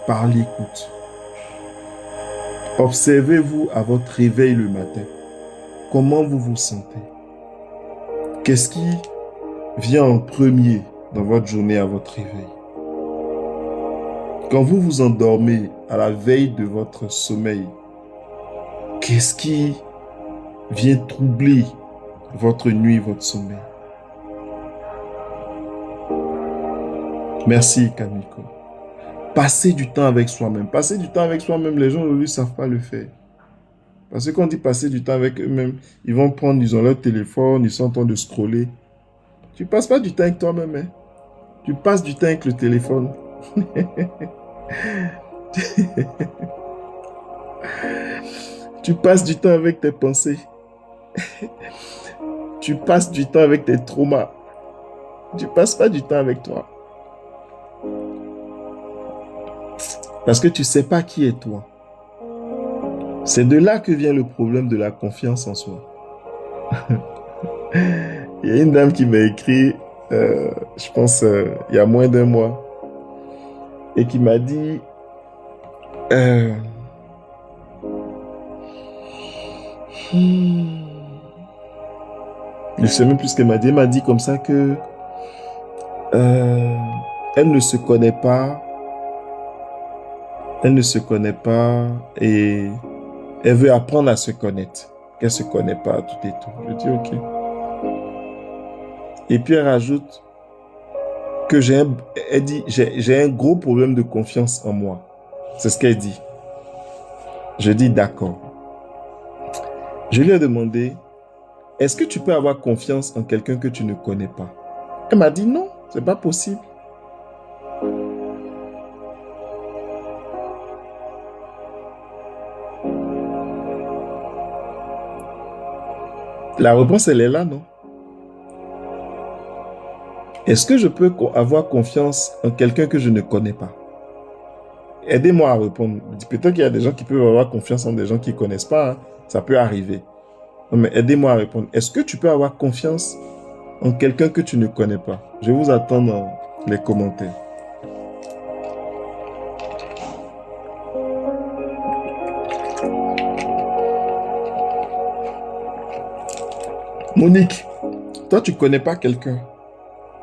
A: Par l'écoute. Observez-vous à votre réveil le matin. Comment vous vous sentez? Qu'est-ce qui vient en premier dans votre journée à votre réveil? Quand vous vous endormez à la veille de votre sommeil, qu'est-ce qui vient troubler votre nuit, votre sommeil? Merci Kamiko. Passer du temps avec soi-même. Passer du temps avec soi-même, les gens aujourd'hui ne savent pas le faire. Parce que quand on dit passer du temps avec eux-mêmes, ils vont prendre, ils ont leur téléphone, ils sont en train de scroller. Tu ne passes pas du temps avec toi-même. Hein? Tu passes du temps avec le téléphone. Tu passes du temps avec tes pensées. Tu passes du temps avec tes traumas. Je passe pas du temps avec toi. Parce que tu sais pas qui est toi. C'est de là que vient le problème de la confiance en soi. Il y a une dame qui m'a écrit, je pense, il y a moins d'un mois, et qui m'a dit, euh, je sais même plus ce qu'elle m'a dit. Elle m'a dit comme ça que euh, elle ne se connaît pas, elle ne se connaît pas et elle veut apprendre à se connaître. Qu'elle se connaît pas, tout et tout. Je dis ok. Et puis elle rajoute que elle dit, j'ai un gros problème de confiance en moi. C'est ce qu'elle dit. Je dis d'accord. Je lui ai demandé, est-ce que tu peux avoir confiance en quelqu'un que tu ne connais pas? Elle m'a dit non, c'est pas possible. La réponse, elle est là, non? Est-ce que je peux avoir confiance en quelqu'un que je ne connais pas? Aidez-moi à répondre. Peut-être qu'il y a des gens qui peuvent avoir confiance en des gens qui ne connaissent pas, hein. Ça peut arriver. Non, mais aidez-moi à répondre. Est-ce que tu peux avoir confiance en quelqu'un que tu ne connais pas? Je vais vous attendre dans les commentaires. Monique, toi, tu ne connais pas quelqu'un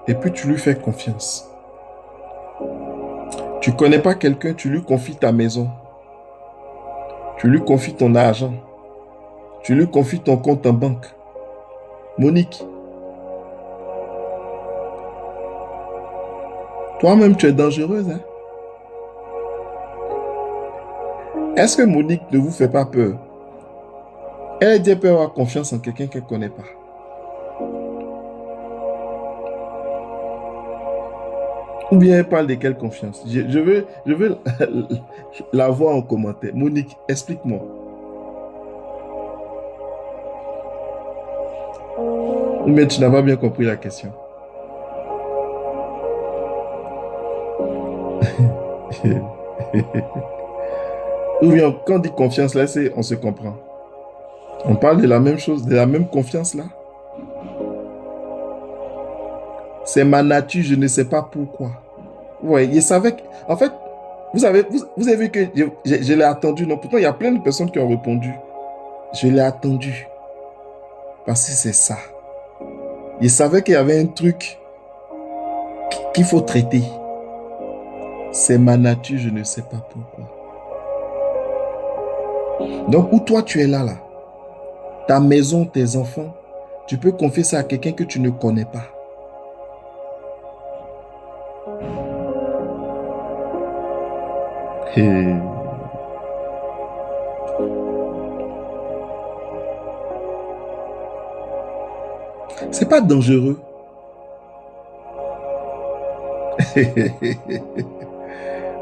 A: et puis tu lui fais confiance. Tu ne connais pas quelqu'un, tu lui confies ta maison. Tu lui confies ton argent. Tu lui confies ton compte en banque. Monique, toi-même, tu es dangereuse, hein? Est-ce que Monique ne vous fait pas peur? Elle dit qu'elle peut avoir confiance en quelqu'un qu'elle ne connaît pas. Ou bien elle parle de quelle confiance? Je veux la voir en commentaire. Monique, explique-moi. Ou bien tu n'as pas bien compris la question. Ou bien quand on dit confiance, là, on se comprend. On parle de la même chose, de la même confiance là. C'est ma nature, je ne sais pas pourquoi. Ouais, il savait que... En fait, vous avez vu que je l'ai attendu. Non, pourtant, il y a plein de personnes qui ont répondu. Je l'ai attendu. Parce que c'est ça. Il savait qu'il y avait un truc qu'il faut traiter. C'est ma nature, je ne sais pas pourquoi. Donc, où toi tu es là, ta maison, tes enfants, tu peux confier ça à quelqu'un que tu ne connais pas. Hey. C'est pas dangereux.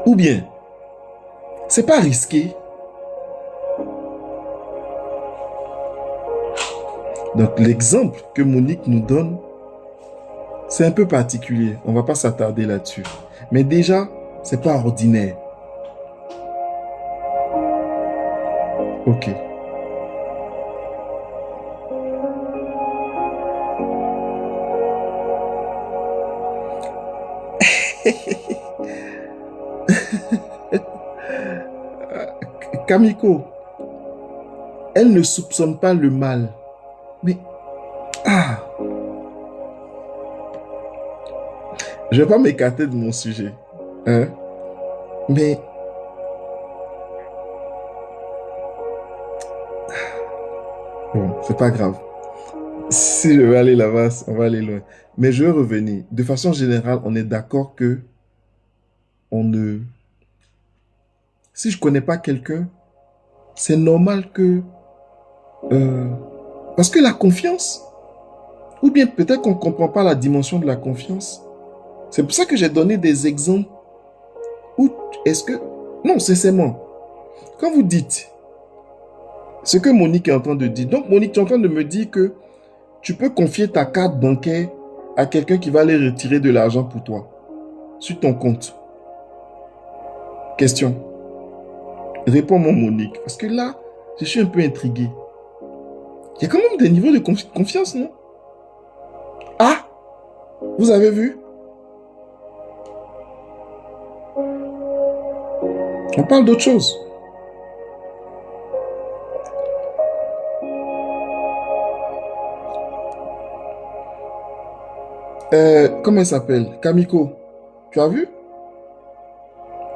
A: Ou bien, c'est pas risqué. Donc, l'exemple que Monique nous donne, c'est un peu particulier. On ne va pas s'attarder là-dessus. Mais déjà, c'est pas ordinaire. Ok. Kamiko, elle ne soupçonne pas le mal. Mais, je ne vais pas m'écarter de mon sujet. Hein? Mais, bon, c'est pas grave. Si je vais aller là-bas, on va aller loin. Mais je vais revenir. De façon générale, on est d'accord que on ne... Si je ne connais pas quelqu'un, c'est normal que... parce que la confiance, ou bien peut-être qu'on ne comprend pas la dimension de la confiance. C'est pour ça que j'ai donné des exemples où est-ce que... Non, sincèrement, quand vous dites ce que Monique est en train de dire, donc Monique, tu es en train de me dire que tu peux confier ta carte bancaire à quelqu'un qui va aller retirer de l'argent pour toi sur ton compte? Question. Réponds-moi, Monique. Parce que là, je suis un peu intrigué. Il y a quand même des niveaux de confiance, non? Ah, vous avez vu? On parle d'autre chose. Comment elle s'appelle? Kamiko. Tu as vu?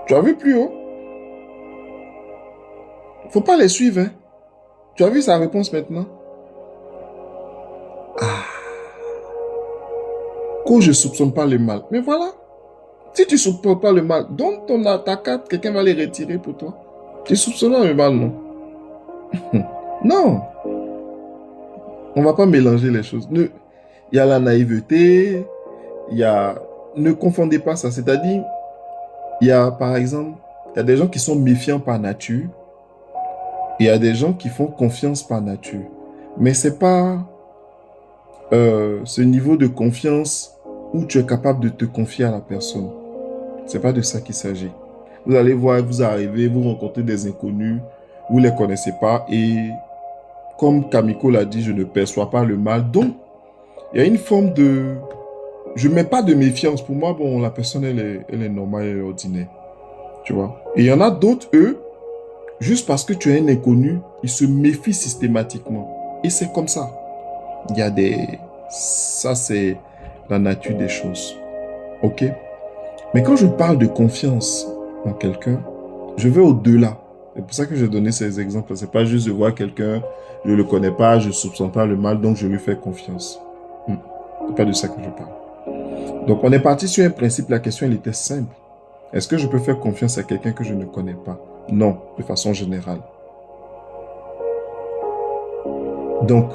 A: Tu as vu plus haut? Faut pas les suivre, hein. Tu as vu sa réponse maintenant? Ah, que je soupçonne pas le mal. Mais voilà. Si tu soupçonnes pas le mal, donne ta carte, quelqu'un va les retirer pour toi. Tu soupçonnes le mal, non? Non, on va pas mélanger les choses. Il y a la naïveté, il y a... Ne confondez pas ça. C'est-à-dire, il y a, par exemple, il y a des gens qui sont méfiants par nature, et il y a des gens qui font confiance par nature. Mais c'est pas ce niveau de confiance où tu es capable de te confier à la personne. C'est pas de ça qu'il s'agit. Vous allez voir, vous arrivez, vous rencontrez des inconnus, vous les connaissez pas, et comme Kamiko l'a dit, je ne perçois pas le mal. Donc, il y a une forme de... Je ne mets pas de méfiance. Pour moi, bon, la personne, elle est normale, elle est ordinaire. Tu vois? Et il y en a d'autres, eux, juste parce que tu es un inconnu, ils se méfient systématiquement. Et c'est comme ça. Il y a des... Ça, c'est la nature des choses. OK? Mais quand je parle de confiance en quelqu'un, je vais au-delà. C'est pour ça que j'ai donné ces exemples. C'est pas juste de voir quelqu'un, je le connais pas, je soupçonne pas le mal, donc je lui fais confiance. C'est pas de ça que je parle. Donc, on est parti sur un principe. La question, elle était simple. Est-ce que je peux faire confiance à quelqu'un que je ne connais pas? Non, de façon générale. Donc,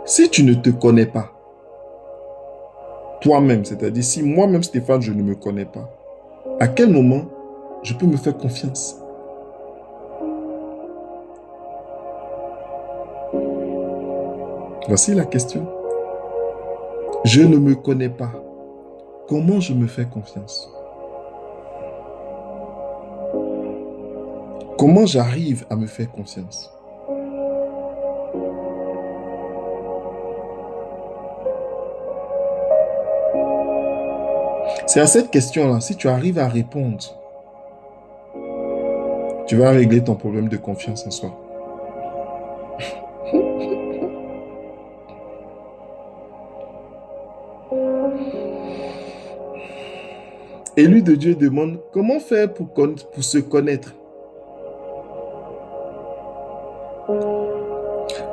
A: si tu ne te connais pas, toi-même, c'est-à-dire si moi-même, Stéphane, je ne me connais pas, à quel moment je peux me faire confiance? Voici la question. Je ne me connais pas. Comment je me fais confiance? Comment j'arrive à me faire confiance? C'est à cette question-là, si tu arrives à répondre, tu vas régler ton problème de confiance en soi. Élu de Dieu demande comment faire pour se connaître.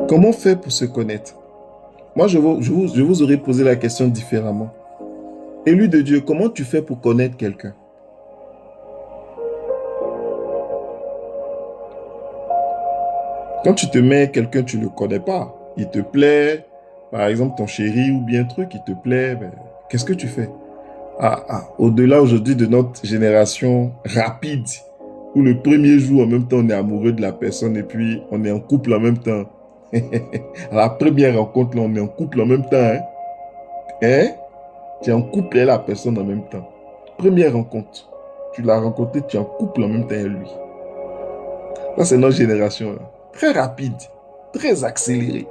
A: Comment faire pour se connaître? Moi, je vous aurais posé la question différemment. Élu de Dieu, comment tu fais pour connaître quelqu'un? Quand tu te mets quelqu'un, tu ne le connais pas. Il te plaît, par exemple ton chéri ou bien truc, il te plaît, ben, qu'est-ce que tu fais? Au-delà aujourd'hui de notre génération rapide, où le premier jour, en même temps, on est amoureux de la personne et puis on est en couple en même temps. À la première rencontre, là, on est en couple en même temps. Hein? Hein? Tu es en couple et la personne en même temps. Première rencontre. Tu l'as rencontré, tu es en couple en même temps avec lui. Ça, c'est notre génération. Là. Très rapide, très accélérée.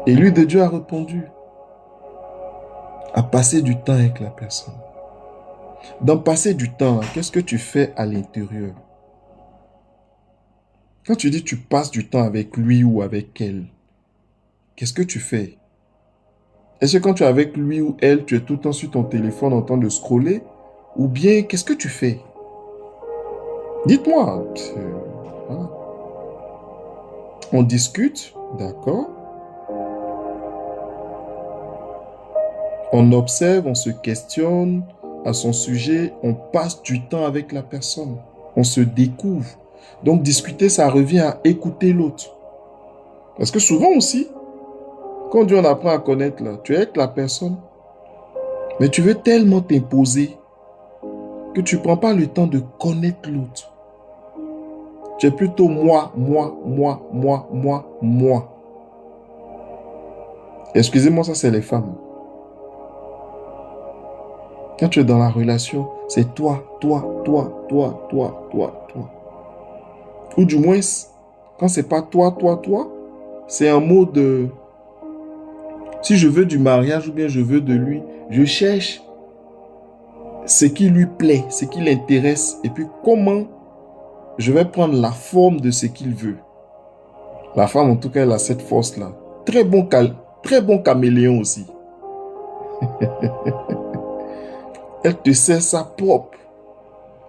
A: Et lui de Dieu a répondu à passer du temps avec la personne. Dans passer du temps, qu'est-ce que tu fais à l'intérieur? Quand tu dis tu passes du temps avec lui ou avec elle, qu'est-ce que tu fais? Est-ce que quand tu es avec lui ou elle, tu es tout le temps sur ton téléphone en train de scroller? Ou bien, qu'est-ce que tu fais? Dites-moi. Voilà. On discute, d'accord? On observe, on se questionne à son sujet, on passe du temps avec la personne, on se découvre. Donc discuter, ça revient à écouter l'autre. Parce que souvent aussi, quand on apprend à connaître, là, tu es avec la personne, Mais tu veux tellement t'imposer que tu ne prends pas le temps de connaître l'autre. Tu es plutôt moi, moi, moi, moi, moi, moi. Excusez-moi, ça c'est les femmes. Quand tu es dans la relation, c'est toi, toi, toi, toi, toi, toi, toi. Ou du moins, quand c'est pas toi, toi, toi, c'est un mot de... Si je veux du mariage ou bien je veux de lui, je cherche ce qui lui plaît, ce qui l'intéresse, et puis comment je vais prendre la forme de ce qu'il veut. La femme, en tout cas, elle a cette force-là. Très bon caméléon aussi. Elle te sert sa propre.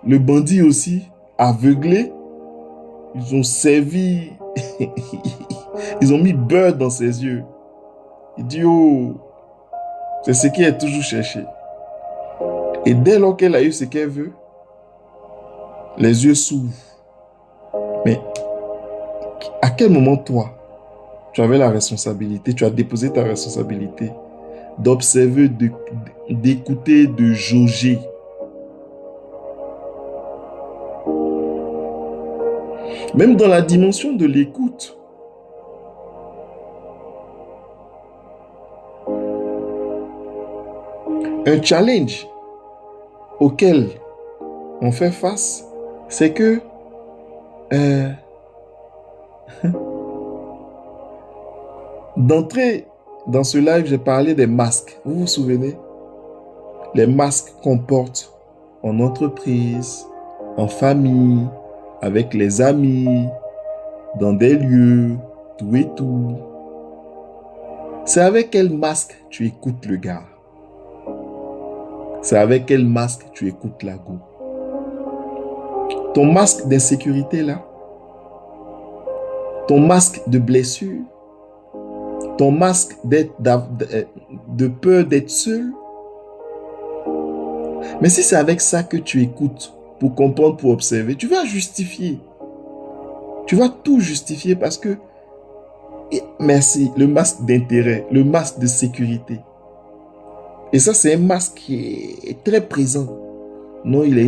A: Le bandit aussi, aveuglé, ils ont servi, ils ont mis beurre dans ses yeux. Il dit, oh, c'est ce qu'elle a toujours cherché. Et dès lors qu'elle a eu ce qu'elle veut, les yeux s'ouvrent. Mais à quel moment, toi, tu avais la responsabilité, tu as déposé ta responsabilité d'observer, d'écouter, de jauger. Même dans la dimension de l'écoute. Un challenge auquel on fait face, c'est que d'entrée dans ce live, j'ai parlé des masques. Vous vous souvenez? Les masques qu'on porte en entreprise, en famille, avec les amis, dans des lieux, tout et tout. C'est avec quel masque tu écoutes le gars? C'est avec quel masque tu écoutes la go? Ton masque d'insécurité là, ton masque de blessure, ton masque de peur d'être seul. Mais si c'est avec ça que tu écoutes pour comprendre, pour observer, tu vas justifier. Tu vas tout justifier parce que, merci, le masque d'intérêt, le masque de sécurité. Et ça, c'est un masque qui est très présent. Non, il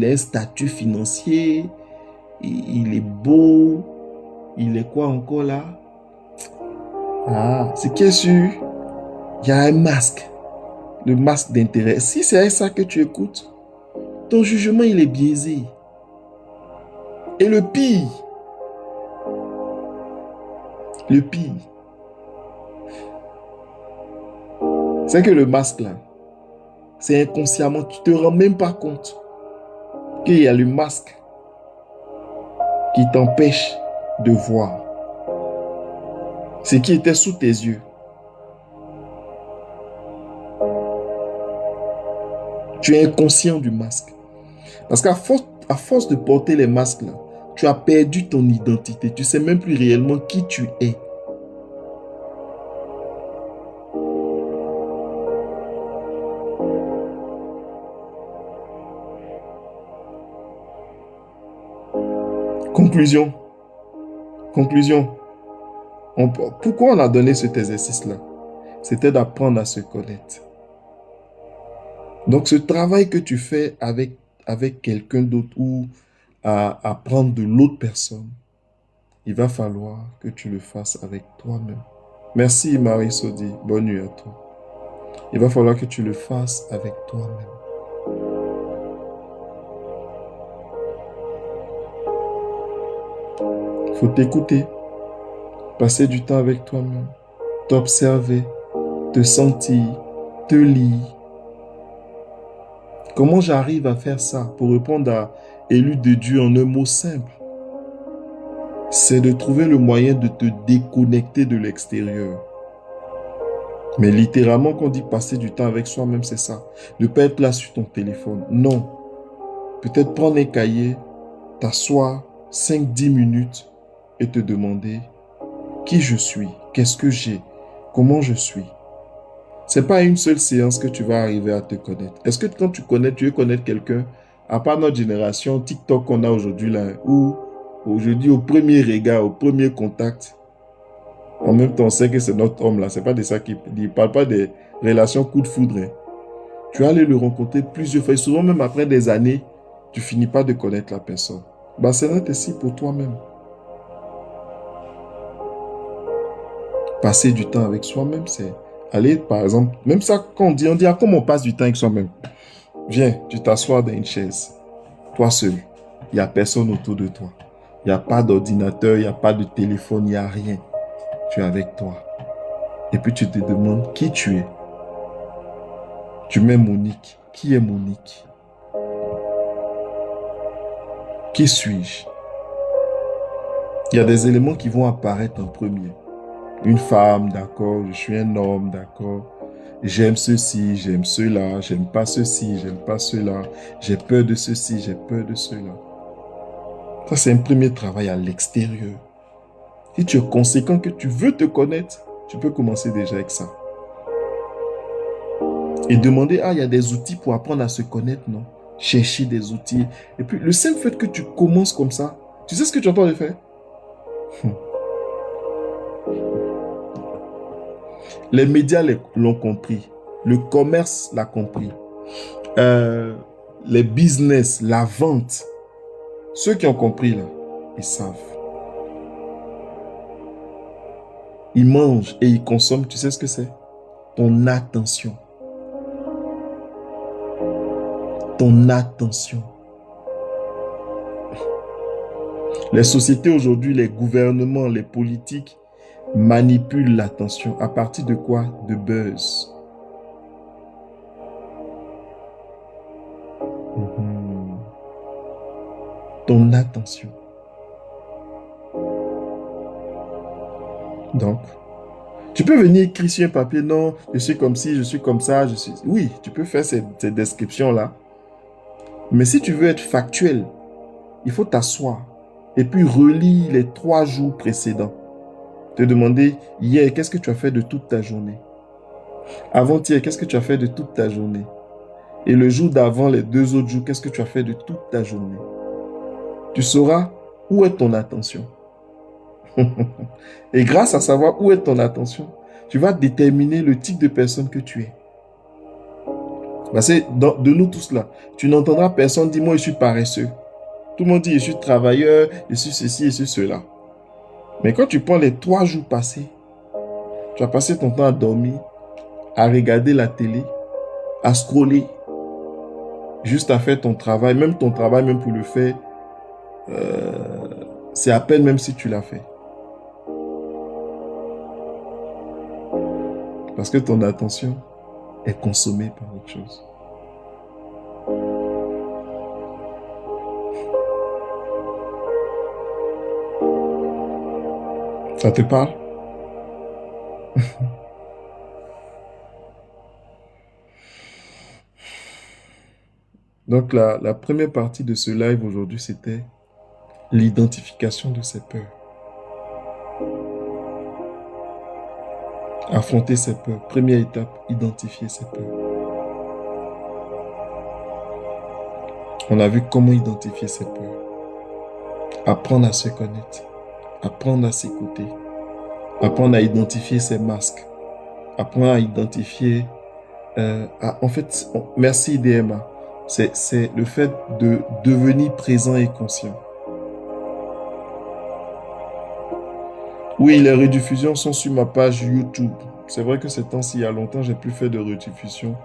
A: a un statut financier, il est beau, il est quoi encore là? Ah, ce qui est sûr, il y a un masque, le masque d'intérêt. Si c'est avec ça que tu écoutes, ton jugement, il est biaisé. Et le pire, c'est que le masque là, c'est inconsciemment, tu ne te rends même pas compte qu'il y a le masque qui t'empêche de voir ce qui était sous tes yeux. Tu es inconscient du masque. Parce qu'à force de porter les masques là, tu as perdu ton identité. Tu ne sais même plus réellement qui tu es. Conclusion. Pourquoi on a donné cet exercice-là? C'était d'apprendre à se connaître. Donc, ce travail que tu fais avec quelqu'un d'autre ou à apprendre de l'autre personne, il va falloir que tu le fasses avec toi-même. Merci Marie Sodi, bonne nuit à toi. Il va falloir que tu le fasses avec toi-même. Il faut t'écouter, passer du temps avec toi-même, t'observer, te sentir, te lire. Comment j'arrive à faire ça pour répondre à Élu de Dieu en un mot simple? C'est de trouver le moyen de te déconnecter de l'extérieur. Mais littéralement, quand on dit passer du temps avec soi-même, c'est ça. Ne pas être là sur ton téléphone. Non. Peut-être prendre un cahier, t'asseoir 5-10 minutes et te demander qui je suis, qu'est-ce que j'ai, comment je suis. C'est pas une seule séance que tu vas arriver à te connaître. Est-ce que quand tu veux connaître quelqu'un, à part notre génération TikTok qu'on a aujourd'hui là, où aujourd'hui au premier regard, au premier contact, en même temps on sait que c'est notre homme là, c'est pas de ça qu'il parle pas des relations coup de foudre. Tu vas aller le rencontrer plusieurs fois. Et souvent, même après des années, tu finis pas de connaître la personne. Bah, c'est net aussi pour toi-même. Passer du temps avec soi-même, c'est aller, par exemple, même ça, quand on dit, ah, comment on passe du temps avec soi-même? Viens, tu t'assois dans une chaise, toi seul. Il n'y a personne autour de toi. Il n'y a pas d'ordinateur, il n'y a pas de téléphone, il n'y a rien. Tu es avec toi. Et puis tu te demandes qui tu es. Tu mets Monique. Qui est Monique? Qui suis-je? Il y a des éléments qui vont apparaître en premier. Une femme, d'accord, je suis un homme, d'accord. J'aime ceci, j'aime cela, j'aime pas ceci, j'aime pas cela. J'ai peur de ceci, j'ai peur de cela. Ça, c'est un premier travail à l'extérieur. Si tu es conséquent que tu veux te connaître, tu peux commencer déjà avec ça. Et demander, ah, il y a des outils pour apprendre à se connaître, non? Chercher des outils. Et puis, le simple fait que tu commences comme ça, tu sais ce que tu es en train de faire? Les médias l'ont compris. Le commerce l'a compris. Les business, la vente. Ceux qui ont compris, là, ils savent. Ils mangent et ils consomment, tu sais ce que c'est? Ton attention. Ton attention. Les sociétés aujourd'hui, les gouvernements, les politiques manipulent l'attention. À partir de quoi? De buzz. Ton attention. Donc, tu peux venir écrire sur un papier, non, je suis comme ci, je suis comme ça, je suis... Oui, tu peux faire ces descriptions-là. Mais si tu veux être factuel, il faut t'asseoir et puis relire les 3 jours précédents. Te demander, hier, qu'est-ce que tu as fait de toute ta journée? Avant-hier, qu'est-ce que tu as fait de toute ta journée? Et le jour d'avant, les 2 autres jours, qu'est-ce que tu as fait de toute ta journée? Tu sauras où est ton attention. Et grâce à savoir où est ton attention, tu vas déterminer le type de personne que tu es. Parce que de nous tous là, tu n'entendras personne dire, moi je suis paresseux. Tout le monde dit, je suis travailleur, je suis ceci, je suis cela. Mais quand tu prends les 3 jours passés, tu vas passer ton temps à dormir, à regarder la télé, à scroller, juste à faire ton travail, même ton travail, même pour le faire, c'est à peine même si tu l'as fait. Parce que ton attention est consommée par autre chose. Ça te parle? Donc la première partie de ce live aujourd'hui, c'était l'identification de ses peurs. Affronter ses peurs. Première étape, identifier ses peurs. On a vu comment identifier ses peurs. Apprendre à se connaître. Apprendre à s'écouter. Apprendre à identifier ses masques. Apprendre à identifier... en fait, merci DMA. C'est le fait de devenir présent et conscient. Oui, les rediffusions sont sur ma page YouTube. C'est vrai que ces temps-ci, il y a longtemps, j'ai plus fait de rediffusion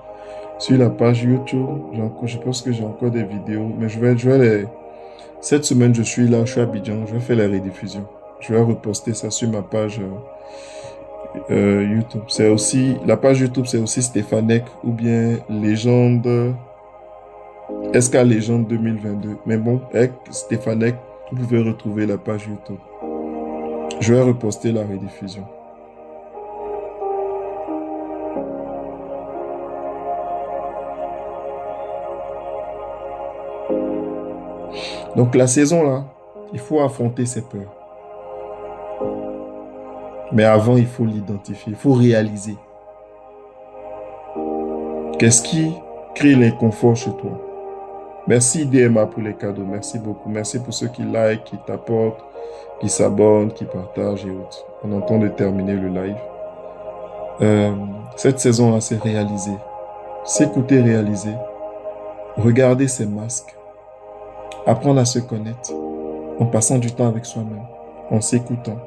A: sur la page YouTube. Je pense que j'ai encore des vidéos, mais je vais les... Cette semaine, je suis là, je suis à Abidjan, je vais faire les rediffusions. Je vais reposter ça sur ma page YouTube. C'est aussi... La page YouTube, c'est aussi Stéphanec ou bien Légende... SK Légende 2022. Mais bon, avec Stéphanec, vous pouvez retrouver la page YouTube. Je vais reposter la rediffusion. Donc la saison là, il faut affronter ses peurs. Mais avant, il faut l'identifier, il faut réaliser. Qu'est-ce qui crée l'inconfort chez toi? Merci DMA pour les cadeaux, merci beaucoup. Merci pour ceux qui like, qui t'apportent, qui s'abonnent, qui partagent et autres. On entend de terminer le live. Cette saison-là, c'est réalisé. s'écouter réaliser, regarder ses masques, apprendre à se connaître en passant du temps avec soi-même, en s'écoutant.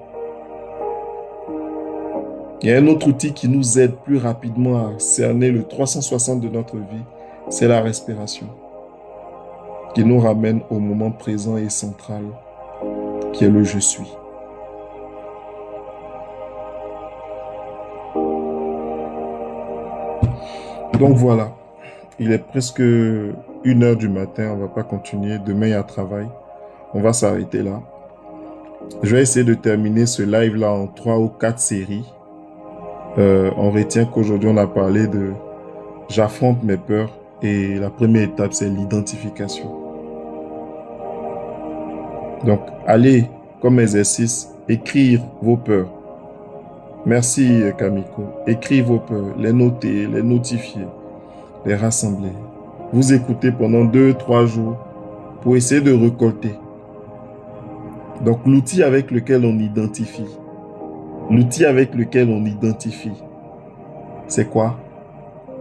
A: Il y a un autre outil qui nous aide plus rapidement à cerner le 360 de notre vie, c'est la respiration, qui nous ramène au moment présent et central, qui est le je suis. Donc voilà, il est presque 1 heure du matin, on ne va pas continuer. Demain, il y a travail. On va s'arrêter là. Je vais essayer de terminer ce live-là en 3 ou 4 séries. On retient qu'aujourd'hui, on a parlé de j'affronte mes peurs et la première étape, c'est l'identification. Donc, allez, comme exercice, écrire vos peurs. Merci, Kamiko. Écrire vos peurs, les noter, les notifier, les rassembler. Vous écoutez pendant 2-3 jours pour essayer de récolter. Donc, l'outil avec lequel on identifie. L'outil avec lequel on identifie, c'est quoi?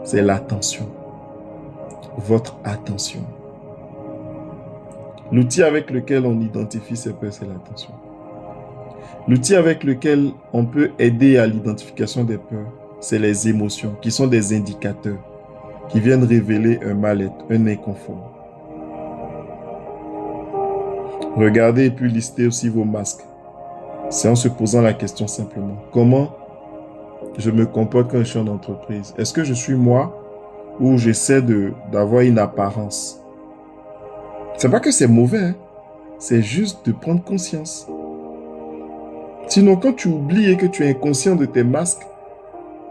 A: C'est l'attention. Votre attention. L'outil avec lequel on identifie ses peurs, c'est l'attention. L'outil avec lequel on peut aider à l'identification des peurs, c'est les émotions, qui sont des indicateurs, qui viennent révéler un mal-être, un inconfort. Regardez et puis listez aussi vos masques. C'est en se posant la question simplement, comment je me comporte quand je suis en entreprise? Est-ce que je suis moi ou j'essaie d'avoir une apparence? C'est pas que c'est mauvais, hein? C'est juste de prendre conscience. Sinon, quand tu oublies et que tu es inconscient de tes masques,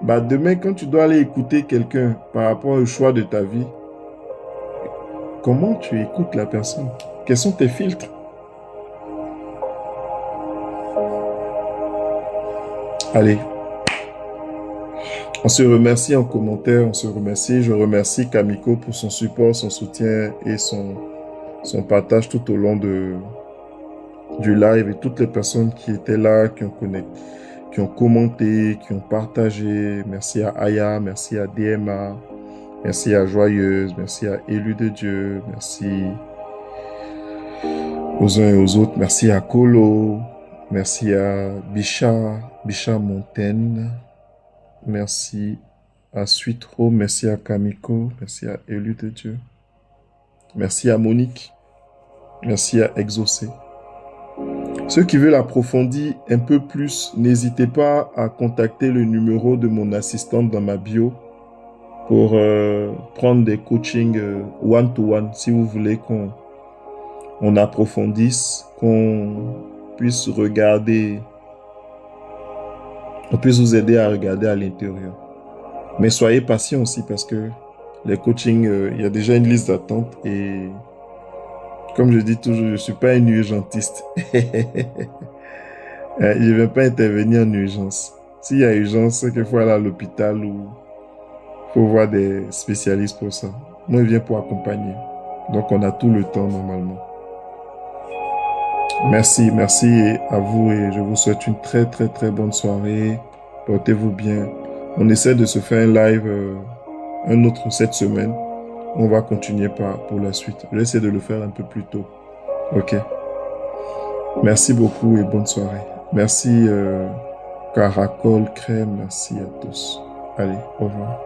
A: bah demain, quand tu dois aller écouter quelqu'un par rapport au choix de ta vie, comment tu écoutes la personne? Quels sont tes filtres? Allez, on se remercie en commentaire, on se remercie. Je remercie Kamiko pour son support, son soutien et son partage tout au long du live et toutes les personnes qui étaient là, qui ont commenté, qui ont partagé. Merci à Aya, merci à DMA, merci à Joyeuse, merci à Élu de Dieu, merci aux uns et aux autres, merci à Kolo, merci à Bicha Montaigne, merci à Suitro, merci à Kamiko, merci à Élu de Dieu, merci à Monique, merci à Exaucé. Ceux qui veulent approfondir un peu plus, n'hésitez pas à contacter le numéro de mon assistante dans ma bio pour prendre des coachings one-to-one si vous voulez qu'on approfondisse, qu'on puisse regarder, on puisse vous aider à regarder à l'intérieur. Mais soyez patient aussi parce que les coachings, il y a déjà une liste d'attente et comme je dis toujours, je ne suis pas un urgentiste. Je ne vais pas intervenir en urgence. S'il y a urgence, c'est qu'il faut aller à l'hôpital ou il faut voir des spécialistes pour ça. Moi, je viens pour accompagner. Donc, on a tout le temps normalement. Merci à vous et je vous souhaite une très bonne soirée. Portez-vous bien. On essaie de se faire un live, un autre cette semaine. On va continuer pour la suite. Je vais essayer de le faire un peu plus tôt. Ok. Merci beaucoup et bonne soirée. Merci Caracol Crème. Merci à tous. Allez, au revoir.